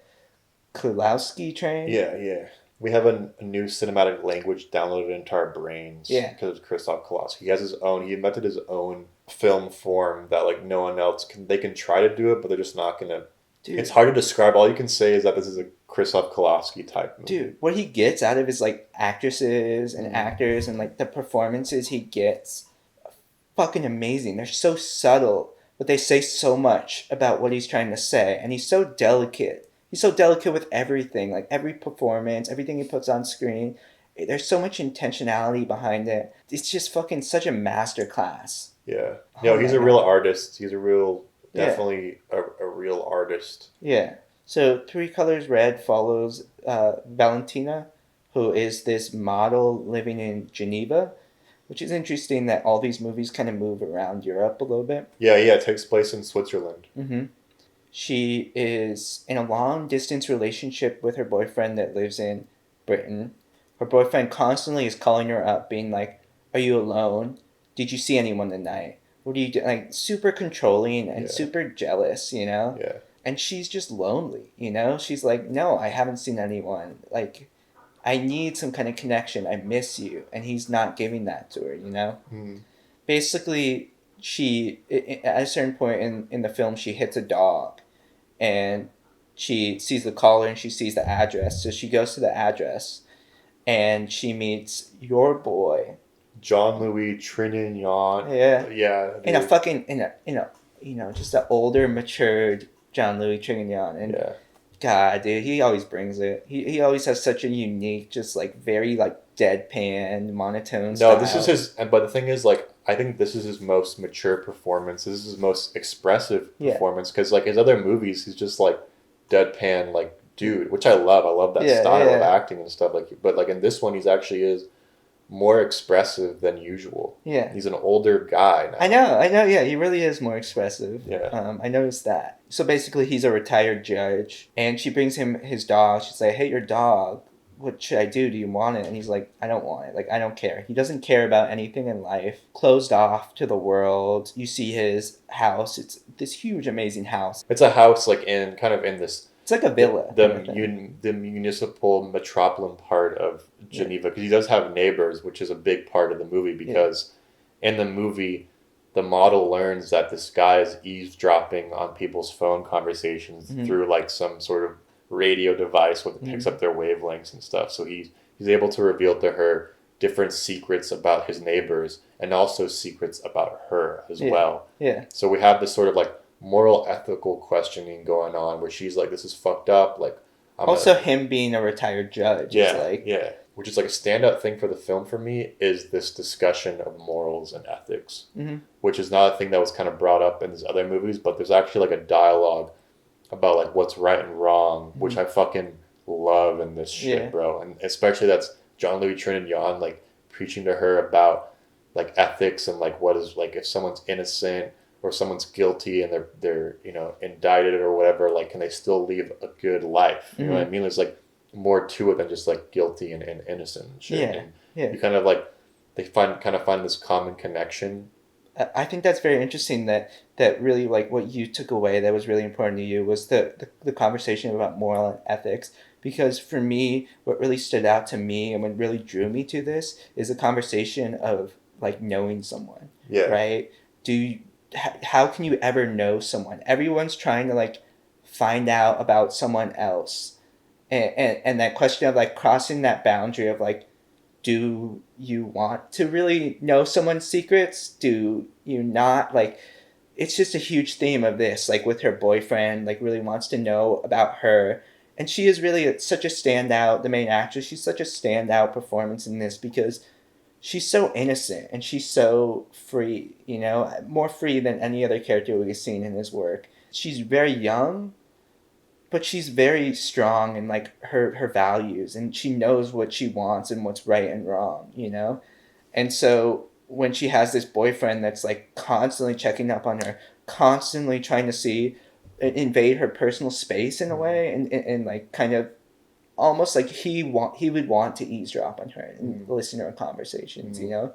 [SPEAKER 1] Kowalski train.
[SPEAKER 2] Yeah. We have a new cinematic language downloaded into our brains because of Krzysztof Kowalski. He invented his own film form that like no one else can. They can try to do it, but they're just not gonna. Dude. It's hard to describe. All you can say is that this is a Krzysztof Kowalski type movie.
[SPEAKER 1] Dude, what he gets out of his like actresses and actors and like the performances he gets, fucking amazing. They're so subtle, but they say so much about what he's trying to say, and he's so delicate. He's so delicate with everything, like every performance, everything he puts on screen. There's so much intentionality behind it. It's just fucking such a masterclass.
[SPEAKER 2] Yeah. He's a real artist. He's definitely a real artist.
[SPEAKER 1] Yeah. So Three Colors Red follows Valentina, who is this model living in Geneva, which is interesting that all these movies kind of move around Europe a little bit.
[SPEAKER 2] Yeah, it takes place in Switzerland.
[SPEAKER 1] Mm-hmm. She is in a long-distance relationship with her boyfriend that lives in Britain. Her boyfriend constantly is calling her up, being like, "Are you alone? Did you see anyone tonight? What do you do?" Like, super controlling and super jealous,
[SPEAKER 2] Yeah.
[SPEAKER 1] And she's just lonely, She's like, "No, I haven't seen anyone. Like, I need some kind of connection. I miss you." And he's not giving that to her,
[SPEAKER 2] Mm.
[SPEAKER 1] Basically, at a certain point in the film, she hits a dog. And she sees the caller and she sees the address. So she goes to the address and she meets your boy.
[SPEAKER 2] Jean-Louis Trintignant.
[SPEAKER 1] Yeah.
[SPEAKER 2] Yeah.
[SPEAKER 1] In a fucking, just an older, matured Jean-Louis Trintignant. And God, dude, he always brings it. He always has such a unique, just like very like deadpan, monotone style.
[SPEAKER 2] No, this is his, but the thing is, like, I think this is his most mature performance. This is his most expressive performance because, like, his other movies, he's just like deadpan, like dude, which I love. I love that style of acting and stuff. Like, but like in this one, he's actually is more expressive than usual.
[SPEAKER 1] Yeah,
[SPEAKER 2] he's an older guy now.
[SPEAKER 1] I know. Yeah, he really is more expressive.
[SPEAKER 2] Yeah,
[SPEAKER 1] I noticed that. So basically, he's a retired judge, and she brings him his dog. She's like, "Hey, your dog. What should I do? Do you want it?" And he's like, "I don't want it. Like, I don't care." He doesn't care about anything in life. Closed off to the world. You see his house. It's this huge, amazing house.
[SPEAKER 2] It's a house like in this.
[SPEAKER 1] It's like a villa.
[SPEAKER 2] The municipal metropolitan part of Geneva, because he does have neighbors, which is a big part of the movie. Because in the movie, the model learns that this guy is eavesdropping on people's phone conversations through like some sort of radio device that picks up their wavelengths and stuff. So he's able to reveal to her different secrets about his neighbors and also secrets about her as well.
[SPEAKER 1] Yeah.
[SPEAKER 2] So we have this sort of like moral ethical questioning going on where she's like, this is fucked up. Like,
[SPEAKER 1] him being a retired judge.
[SPEAKER 2] Yeah. Which is like a standout thing for the film for me is this discussion of morals and ethics, which is not a thing that was kind of brought up in these other movies, but there's actually like a dialogue about like what's right and wrong, which I fucking love in this shit, bro. And especially that's Jean-Louis Trintignant like preaching to her about like ethics and like what is like if someone's innocent or someone's guilty and they're indicted or whatever, like can they still live a good life? You know what I mean? There's like more to it than just like guilty and innocent and shit. You kind of like they find this common connection.
[SPEAKER 1] I think that's very interesting that really like what you took away that was really important to you was the conversation about moral and ethics, because for me what really stood out to me and what really drew me to this is the conversation of like knowing someone. Right? How can you ever know someone? Everyone's trying to like find out about someone else, and that question of like crossing that boundary of like, do you want to really know someone's secrets? Do you not? Like, it's just a huge theme of this, like with her boyfriend, like really wants to know about her. And she is really such a standout, the main actress, she's such a standout performance in this because she's so innocent and she's so free, more free than any other character we've seen in his work. She's very young, but she's very strong in like her values, and she knows what she wants and what's right and wrong, you know? And so when she has this boyfriend that's like constantly checking up on her, constantly trying to invade her personal space in a way, and like kind of almost like he would want to eavesdrop on her and listen to her conversations, you know?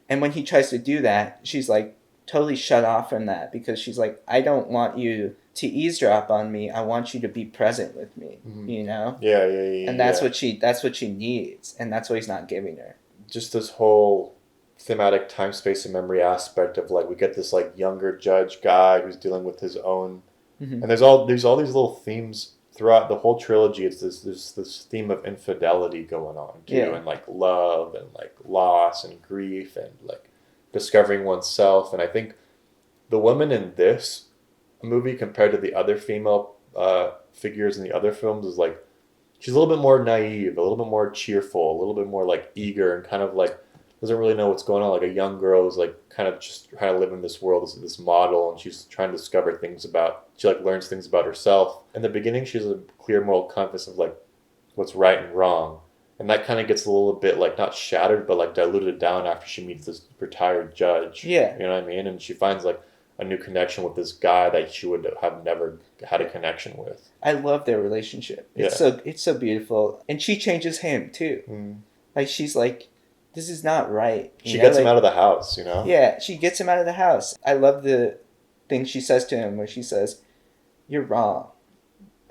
[SPEAKER 1] And when he tries to do that, she's like totally shut off from that, because she's like, I don't want you to eavesdrop on me. I want you to be present with me, you know?
[SPEAKER 2] Yeah.
[SPEAKER 1] And that's what she needs, and that's what he's not giving her.
[SPEAKER 2] Just this whole thematic time, space, and memory aspect of like, we get this like younger judge guy who's dealing with his own, and there's all these little themes throughout the whole trilogy. It's this theme of infidelity going on too, and like love and like loss and grief and like discovering oneself. And I think the woman in this movie compared to the other female figures in the other films is like, she's a little bit more naive, a little bit more cheerful, a little bit more like eager, and kind of like doesn't really know what's going on. Like a young girl who's like kind of just trying to live in this world, this model, and she's trying to discover things she like learns things about herself. In the beginning, she's a clear moral compass of like what's right and wrong. And that kind of gets a little bit like not shattered, but like diluted down after she meets this retired judge.
[SPEAKER 1] Yeah.
[SPEAKER 2] You know what I mean? And she finds like a new connection with this guy that she would have never had a connection with.
[SPEAKER 1] I love their relationship. It's so beautiful. And she changes him too. Like she's like, this is not right.
[SPEAKER 2] She gets him out of the house, you know?
[SPEAKER 1] Yeah, she gets him out of the house. I love the thing she says to him where she says, you're wrong.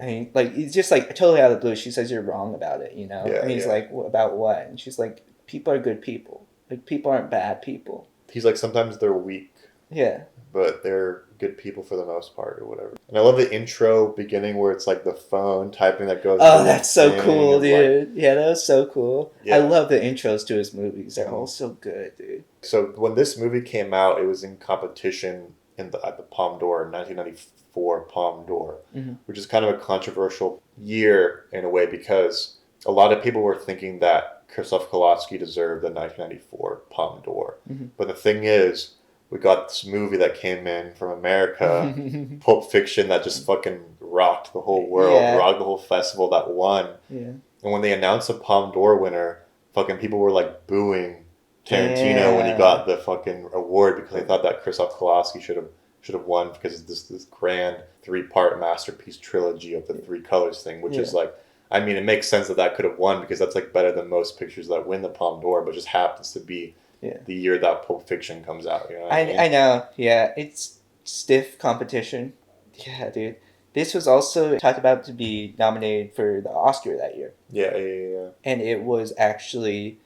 [SPEAKER 1] I mean, like, it's just like totally out of the blue. She says you're wrong about it, you know?
[SPEAKER 2] Yeah,
[SPEAKER 1] and he's like, about what? And she's like, people are good people. Like, people aren't bad people.
[SPEAKER 2] He's like, sometimes they're weak.
[SPEAKER 1] Yeah.
[SPEAKER 2] But they're good people for the most part or whatever. And I love the intro beginning where it's like the phone typing that goes.
[SPEAKER 1] Oh, that's so cool, dude.
[SPEAKER 2] Like,
[SPEAKER 1] yeah, that was so cool. Yeah. I love the intros to his movies. They're all so good, dude.
[SPEAKER 2] So when this movie came out, it was in competition at the Palme d'Or, 1994 Palme d'Or, which is kind of a controversial year in a way because a lot of people were thinking that Krzysztof Kowalski deserved the 1994 Palme d'Or. But the thing is, we got this movie that came in from America, Pulp Fiction, that just fucking rocked the whole world, rocked the whole festival, that won. Yeah. And when they announced a Palme d'Or winner, fucking people were like booing Tarantino when he got the fucking award because they thought that Krzysztof Kowalski should have won because of this grand 3-part masterpiece trilogy of the 3 colors thing, which is like, I mean, it makes sense that could have won because that's like better than most pictures that win the Palme d'Or, but just happens to be the year that Pulp Fiction comes out. You know what I mean?
[SPEAKER 1] I know. Yeah, it's stiff competition. Yeah, dude. This was also talked about to be nominated for the Oscar that year.
[SPEAKER 2] Yeah.
[SPEAKER 1] And it was actually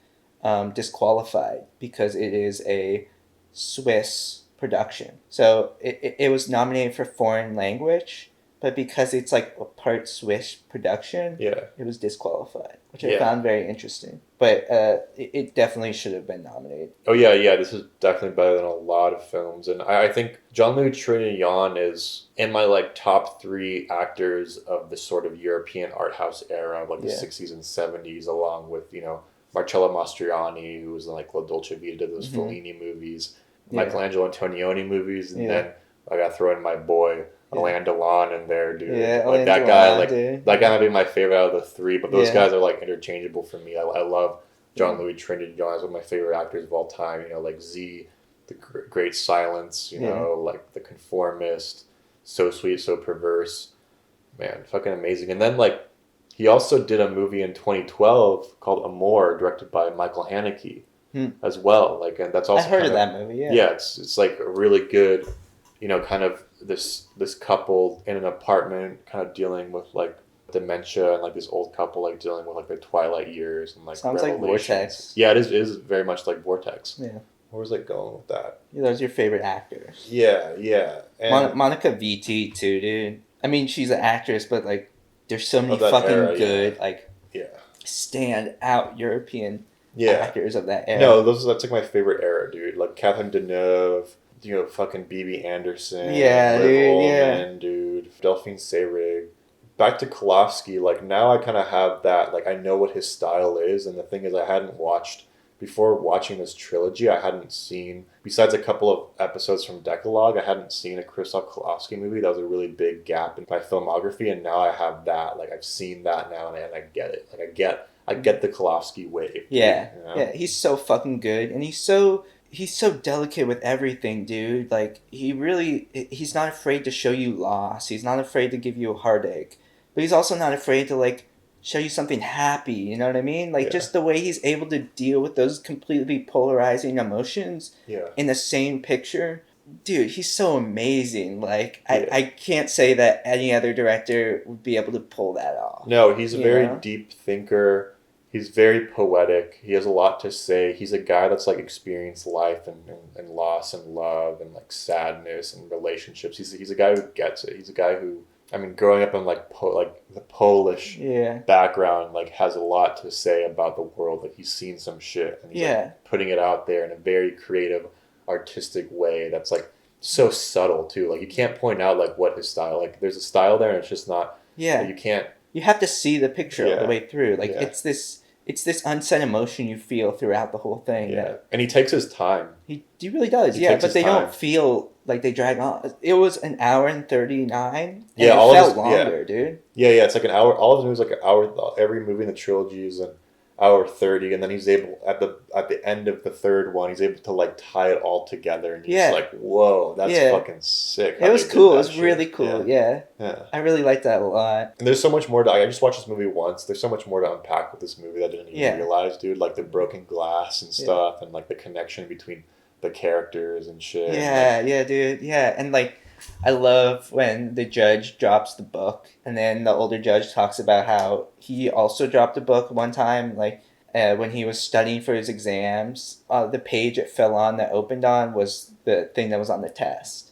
[SPEAKER 1] disqualified because it is a Swiss production. So it was nominated for foreign language, but because it's like a part Swiss production, it was disqualified, which I found very interesting. But it definitely should have been nominated.
[SPEAKER 2] Oh, yeah, this is definitely better than a lot of films. And I think Jean-Louis Trintignant is in my like top 3 actors of the sort of European art house era of like the 60s and 70s, along with, you know, Marcello Mastroianni, who was in like La Dolce Vita, those Fellini movies, Michelangelo Antonioni movies, and then I got to throw in my boy Alain Delon in there, dude.
[SPEAKER 1] Yeah,
[SPEAKER 2] like that guy, that guy might be my favorite out of the 3, but those guys are like interchangeable for me. I love Jean-Louis Trintignant as one of my favorite actors of all time. You know, like Z, The Great Silence. You know, like The Conformist, So Sweet, So Perverse. Man, fucking amazing. And then like he also did a movie in 2012 called Amour, directed by Michael Haneke as well. Like, and that's also
[SPEAKER 1] I heard of that movie.
[SPEAKER 2] Yeah, it's like a really good, you know, kind of this couple in an apartment kind of dealing with like dementia, and like this old couple like dealing with like their twilight years and like
[SPEAKER 1] sounds like Vortex.
[SPEAKER 2] Yeah, it is very much like Vortex.
[SPEAKER 1] Yeah.
[SPEAKER 2] Where was I going with that?
[SPEAKER 1] Yeah, those are your favorite actors.
[SPEAKER 2] Yeah. And
[SPEAKER 1] Monica Vitti too, dude. I mean, she's an actress, but like there's so many fucking
[SPEAKER 2] era,
[SPEAKER 1] good stand out European actors of that era.
[SPEAKER 2] No, that's like my favorite era, dude. Like Catherine Deneuve, you know, fucking B.B. Anderson, Liv Ullmann, dude, Delphine Seyrig. Back to Kowalski, like now I kind of have that, like I know what his style is, and the thing is I hadn't watched before watching this trilogy, I hadn't seen, besides a couple of episodes from Decalogue, I hadn't seen a Krzysztof Kieslowski movie. That was a really big gap in my filmography, and now I have that. Like, I've seen that now, and I get it. Like, I get the Kieslowski wave.
[SPEAKER 1] Yeah,
[SPEAKER 2] you know?
[SPEAKER 1] yeah, he's so fucking good, and he's so delicate with everything, dude. Like, he's not afraid to show you loss. He's not afraid to give you a heartache, but he's also not afraid to, like, show you something happy, you know what I mean? Like, just the way he's able to deal with those completely polarizing emotions in the same picture. Dude, he's so amazing. Like, I can't say that any other director would be able to pull that off.
[SPEAKER 2] No, he's a very deep thinker. He's very poetic. He has a lot to say. He's a guy that's, like, experienced life and loss and love and, like, sadness and relationships. He's a guy who gets it. He's a guy who, I mean, growing up in, like, the Polish background, like, has a lot to say about the world. Like, he's seen some shit, and he's like, putting it out there in a very creative, artistic way that's, like, so subtle too. Like, you can't point out, like, what his style. Like, there's a style there, and it's just not. Like, you can't.
[SPEAKER 1] You have to see the picture all the way through. Like, it's this unsaid emotion you feel throughout the whole thing.
[SPEAKER 2] Yeah, and he takes his time.
[SPEAKER 1] He really does. But they don't feel like they drag on. It was an hour and 39. And it felt longer, dude.
[SPEAKER 2] Yeah, it's like an hour. All of his movies like an hour. Every movie in the trilogy is an hour 30, and then he's able at the end of the third one, he's able to, like, tie it all together, and you're just like, whoa, that's fucking sick.
[SPEAKER 1] It was cool. It was really cool. Yeah. I really liked that a lot.
[SPEAKER 2] And there's so much more I just watched this movie once. There's so much more to unpack with this movie that I didn't even realize, dude. Like, the broken glass and stuff, and, like, the connection between the characters and shit.
[SPEAKER 1] Yeah, dude. Yeah, and, like, I love when the judge drops the book, and then the older judge talks about how he also dropped a book one time, like, when he was studying for his exams. The page it fell on that opened on was the thing that was on the test.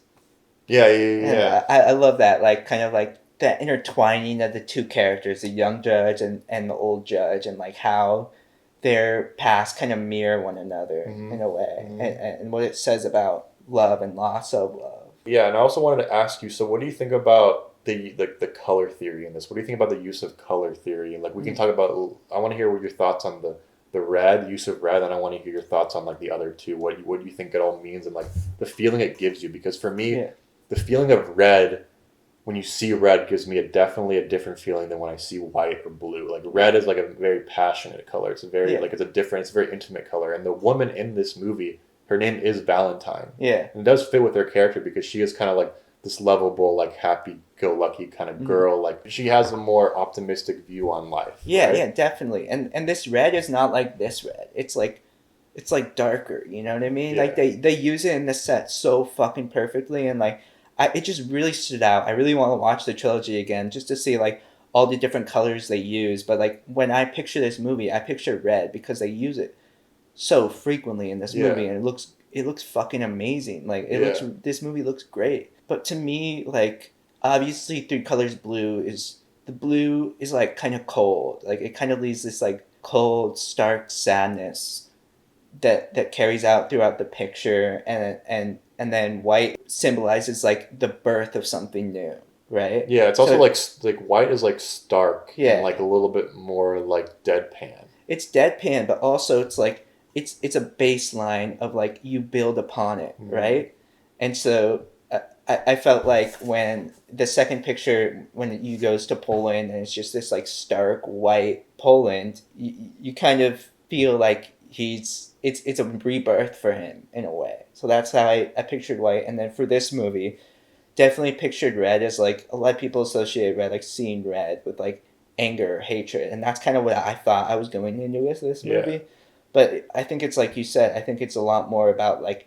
[SPEAKER 2] Yeah.
[SPEAKER 1] I love that, like, kind of like that intertwining of the two characters, the young judge and the old judge, and, like, how their past kind of mirror one another in a way, and what it says about love and loss of love.
[SPEAKER 2] Yeah, and I also wanted to ask you, so what do you think about the color theory in this? What do you think about the use of color theory? And, like, we can talk about, I want to hear what your thoughts on the red, use of red, and I want to hear your thoughts on, like, the other two. What do you think it all means, and, like, the feeling it gives you? Because for me, the feeling of red, when you see red, gives me definitely a different feeling than when I see white or blue. Like, red is, like, a very passionate color. It's a very, like, it's a very intimate color. And the woman in this movie, her name is Valentine.
[SPEAKER 1] Yeah.
[SPEAKER 2] And it does fit with her character because she is kind of like this lovable, like, happy-go-lucky kind of girl. Like, she has a more optimistic view on life.
[SPEAKER 1] Yeah, definitely. And this red is not like this red. It's like darker, you know what I mean? Like, they use it in the set so fucking perfectly, and, like, it just really stood out. I really want to watch the trilogy again just to see, like, all the different colors they use. But, like, when I picture this movie, I picture red because they use it so frequently in this movie, and it looks fucking amazing. Like, this movie looks great. But to me, like, obviously Three Colors Blue is like kind of cold. Like, it kind of leaves this, like, cold, stark sadness that carries out throughout the picture, and then white symbolizes, like, the birth of something new, right?
[SPEAKER 2] Yeah, it's also like white is, like, stark, and, like, a little bit more, like, deadpan.
[SPEAKER 1] It's deadpan, but also it's like it's a baseline of, like, you build upon it, right? And so I felt like when the second picture, when he goes to Poland and it's just this, like, stark white Poland, you kind of feel like it's a rebirth for him in a way. So that's how I pictured white. And then for this movie, definitely pictured red as, like, a lot of people associate red, like, seeing red with, like, anger, hatred, and that's kind of what I thought I was going into with this movie. But I think it's like you said, I think it's a lot more about, like,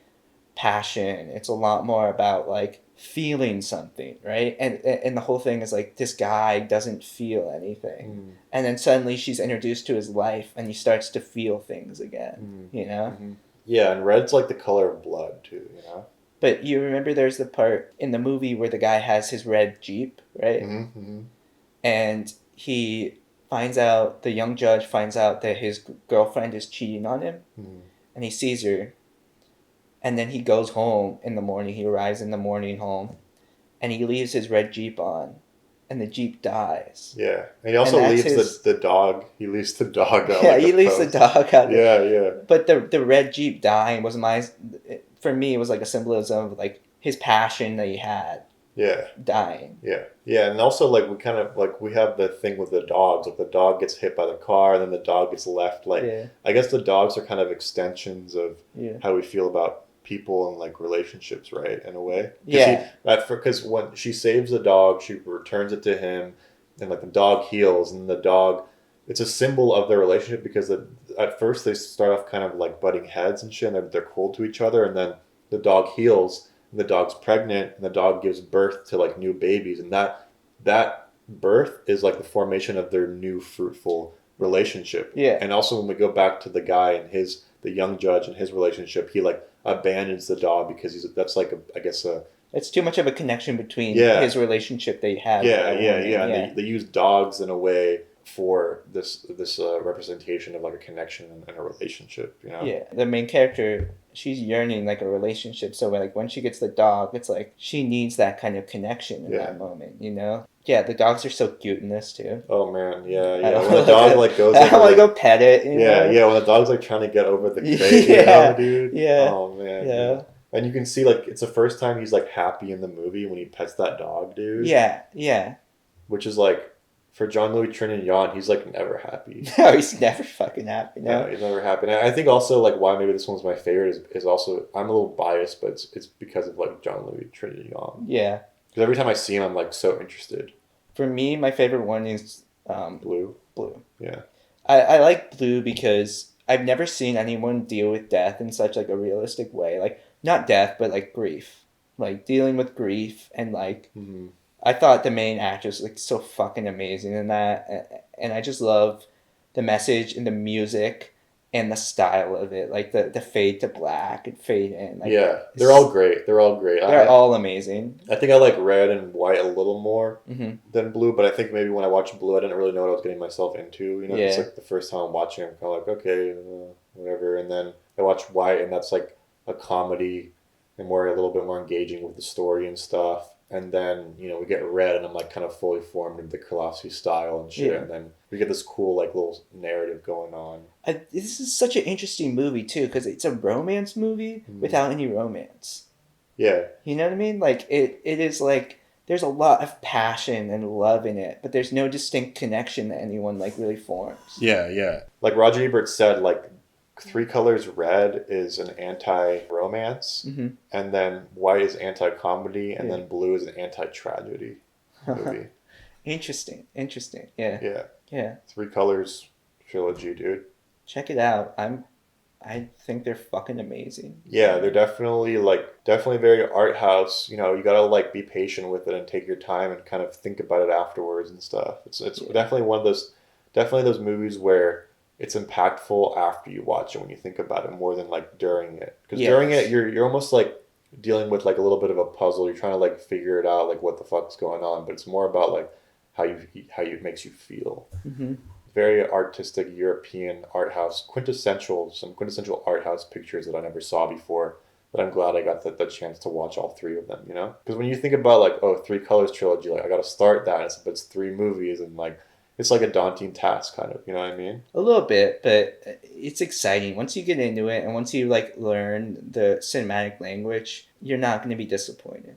[SPEAKER 1] passion. It's a lot more about, like, feeling something, right? And the whole thing is, like, this guy doesn't feel anything, and then suddenly she's introduced to his life, and he starts to feel things again. You know?
[SPEAKER 2] Yeah, and red's like the color of blood too. You know.
[SPEAKER 1] But you remember there's the part in the movie where the guy has his red Jeep, right? And the young judge finds out that his girlfriend is cheating on him, and he sees her, and then he goes home in the morning, he arrives in the morning home, and he leaves his red Jeep on, and the Jeep dies.
[SPEAKER 2] Yeah, and he also leaves the dog. He leaves the dog out.
[SPEAKER 1] Yeah, he leaves the dog out.
[SPEAKER 2] Yeah, yeah.
[SPEAKER 1] But the red Jeep dying was for me, it was like a symbolism of like his passion that he had.
[SPEAKER 2] Yeah.
[SPEAKER 1] Dying.
[SPEAKER 2] Yeah. Yeah, and also like we have the thing with the dogs. Like the dog gets hit by the car, and then the dog gets left. Like I guess the dogs are kind of extensions of how we feel about people and like relationships, right? In a way. Because when she saves the dog, she returns it to him, and like the dog heals, and the dog. It's a symbol of their relationship because at first they start off kind of like butting heads and shit, and they're cold to each other, and then the dog heals. The dog's pregnant and the dog gives birth to like new babies, and that birth is like the formation of their new fruitful relationship. And also when we go back to the guy and the young judge and his relationship, he like abandons the dog because
[SPEAKER 1] it's too much of a connection between his relationship they have.
[SPEAKER 2] They use dogs in a way for this representation of like a connection and a relationship, you know.
[SPEAKER 1] The main character, she's yearning like a relationship, so like when she gets the dog, it's like she needs that kind of connection in that moment, you know. The dogs are so cute in this too.
[SPEAKER 2] Oh man, yeah. When the dog like goes,
[SPEAKER 1] I want to go pet it.
[SPEAKER 2] When the dog's like trying to get over the crate, you know, dude. Oh man. Yeah. And you can see like it's the first time he's like happy in the movie when he pets that dog, dude.
[SPEAKER 1] Yeah.
[SPEAKER 2] Which is like. For Jean-Louis Trintignant, he's like never happy.
[SPEAKER 1] No, he's never fucking happy.
[SPEAKER 2] No, he's never happy. And I think also like why maybe this one's my favorite is also I'm a little biased, but it's because of like Jean-Louis Trintignant.
[SPEAKER 1] Yeah.
[SPEAKER 2] Because every time I see him, I'm like so interested.
[SPEAKER 1] For me, my favorite one is
[SPEAKER 2] Blue.
[SPEAKER 1] Yeah. I like Blue because I've never seen anyone deal with death in such like a realistic way. Like not death, but like grief. Like dealing with grief and like. Mm-hmm. I thought the main actress was like so fucking amazing in that, and I just love the message and the music and the style of it, like the fade to black and fade in. Like,
[SPEAKER 2] they're all great. They're
[SPEAKER 1] all amazing.
[SPEAKER 2] I think I like red and white a little more than blue, but I think maybe when I watched blue, I didn't really know what I was getting myself into. You know, it's like the first time I'm watching, I'm kind of like, okay, whatever, and then I watch white, and that's like a comedy and more a little bit more engaging with the story and stuff. And then, you know, we get red and I'm like kind of fully formed into the Colleary style and shit. And then we get this cool like little narrative going on.
[SPEAKER 1] This is such an interesting movie too because it's a romance movie without any romance.
[SPEAKER 2] Yeah.
[SPEAKER 1] You know what I mean? Like it is like there's a lot of passion and love in it, but there's no distinct connection that anyone like really forms.
[SPEAKER 2] Yeah. Like Roger Ebert said, like 3 Colors Red is an anti-romance, and then white is anti-comedy, and then blue is an anti-tragedy movie.
[SPEAKER 1] Interesting. Yeah.
[SPEAKER 2] 3 Colors trilogy, dude.
[SPEAKER 1] Check it out. I think they're fucking amazing.
[SPEAKER 2] Yeah, they're definitely very art house. You know, you gotta like be patient with it and take your time and kind of think about it afterwards and stuff. It's definitely one of those movies where it's impactful after you watch it when you think about it more than like during it. Because during it, you're almost like dealing with like a little bit of a puzzle. You're trying to like figure it out, like what the fuck's going on. But it's more about like how you makes you feel. Very artistic European art house, some quintessential art house pictures that I never saw before. But I'm glad I got the chance to watch all 3 of them. You know, because when you think about like 3 Colors trilogy, like I got to start that. It's 3 movies and like. It's like a daunting task, kind of. You know what I mean?
[SPEAKER 1] A little bit, but it's exciting. Once you get into it and once you like learn the cinematic language, you're not going to be disappointed.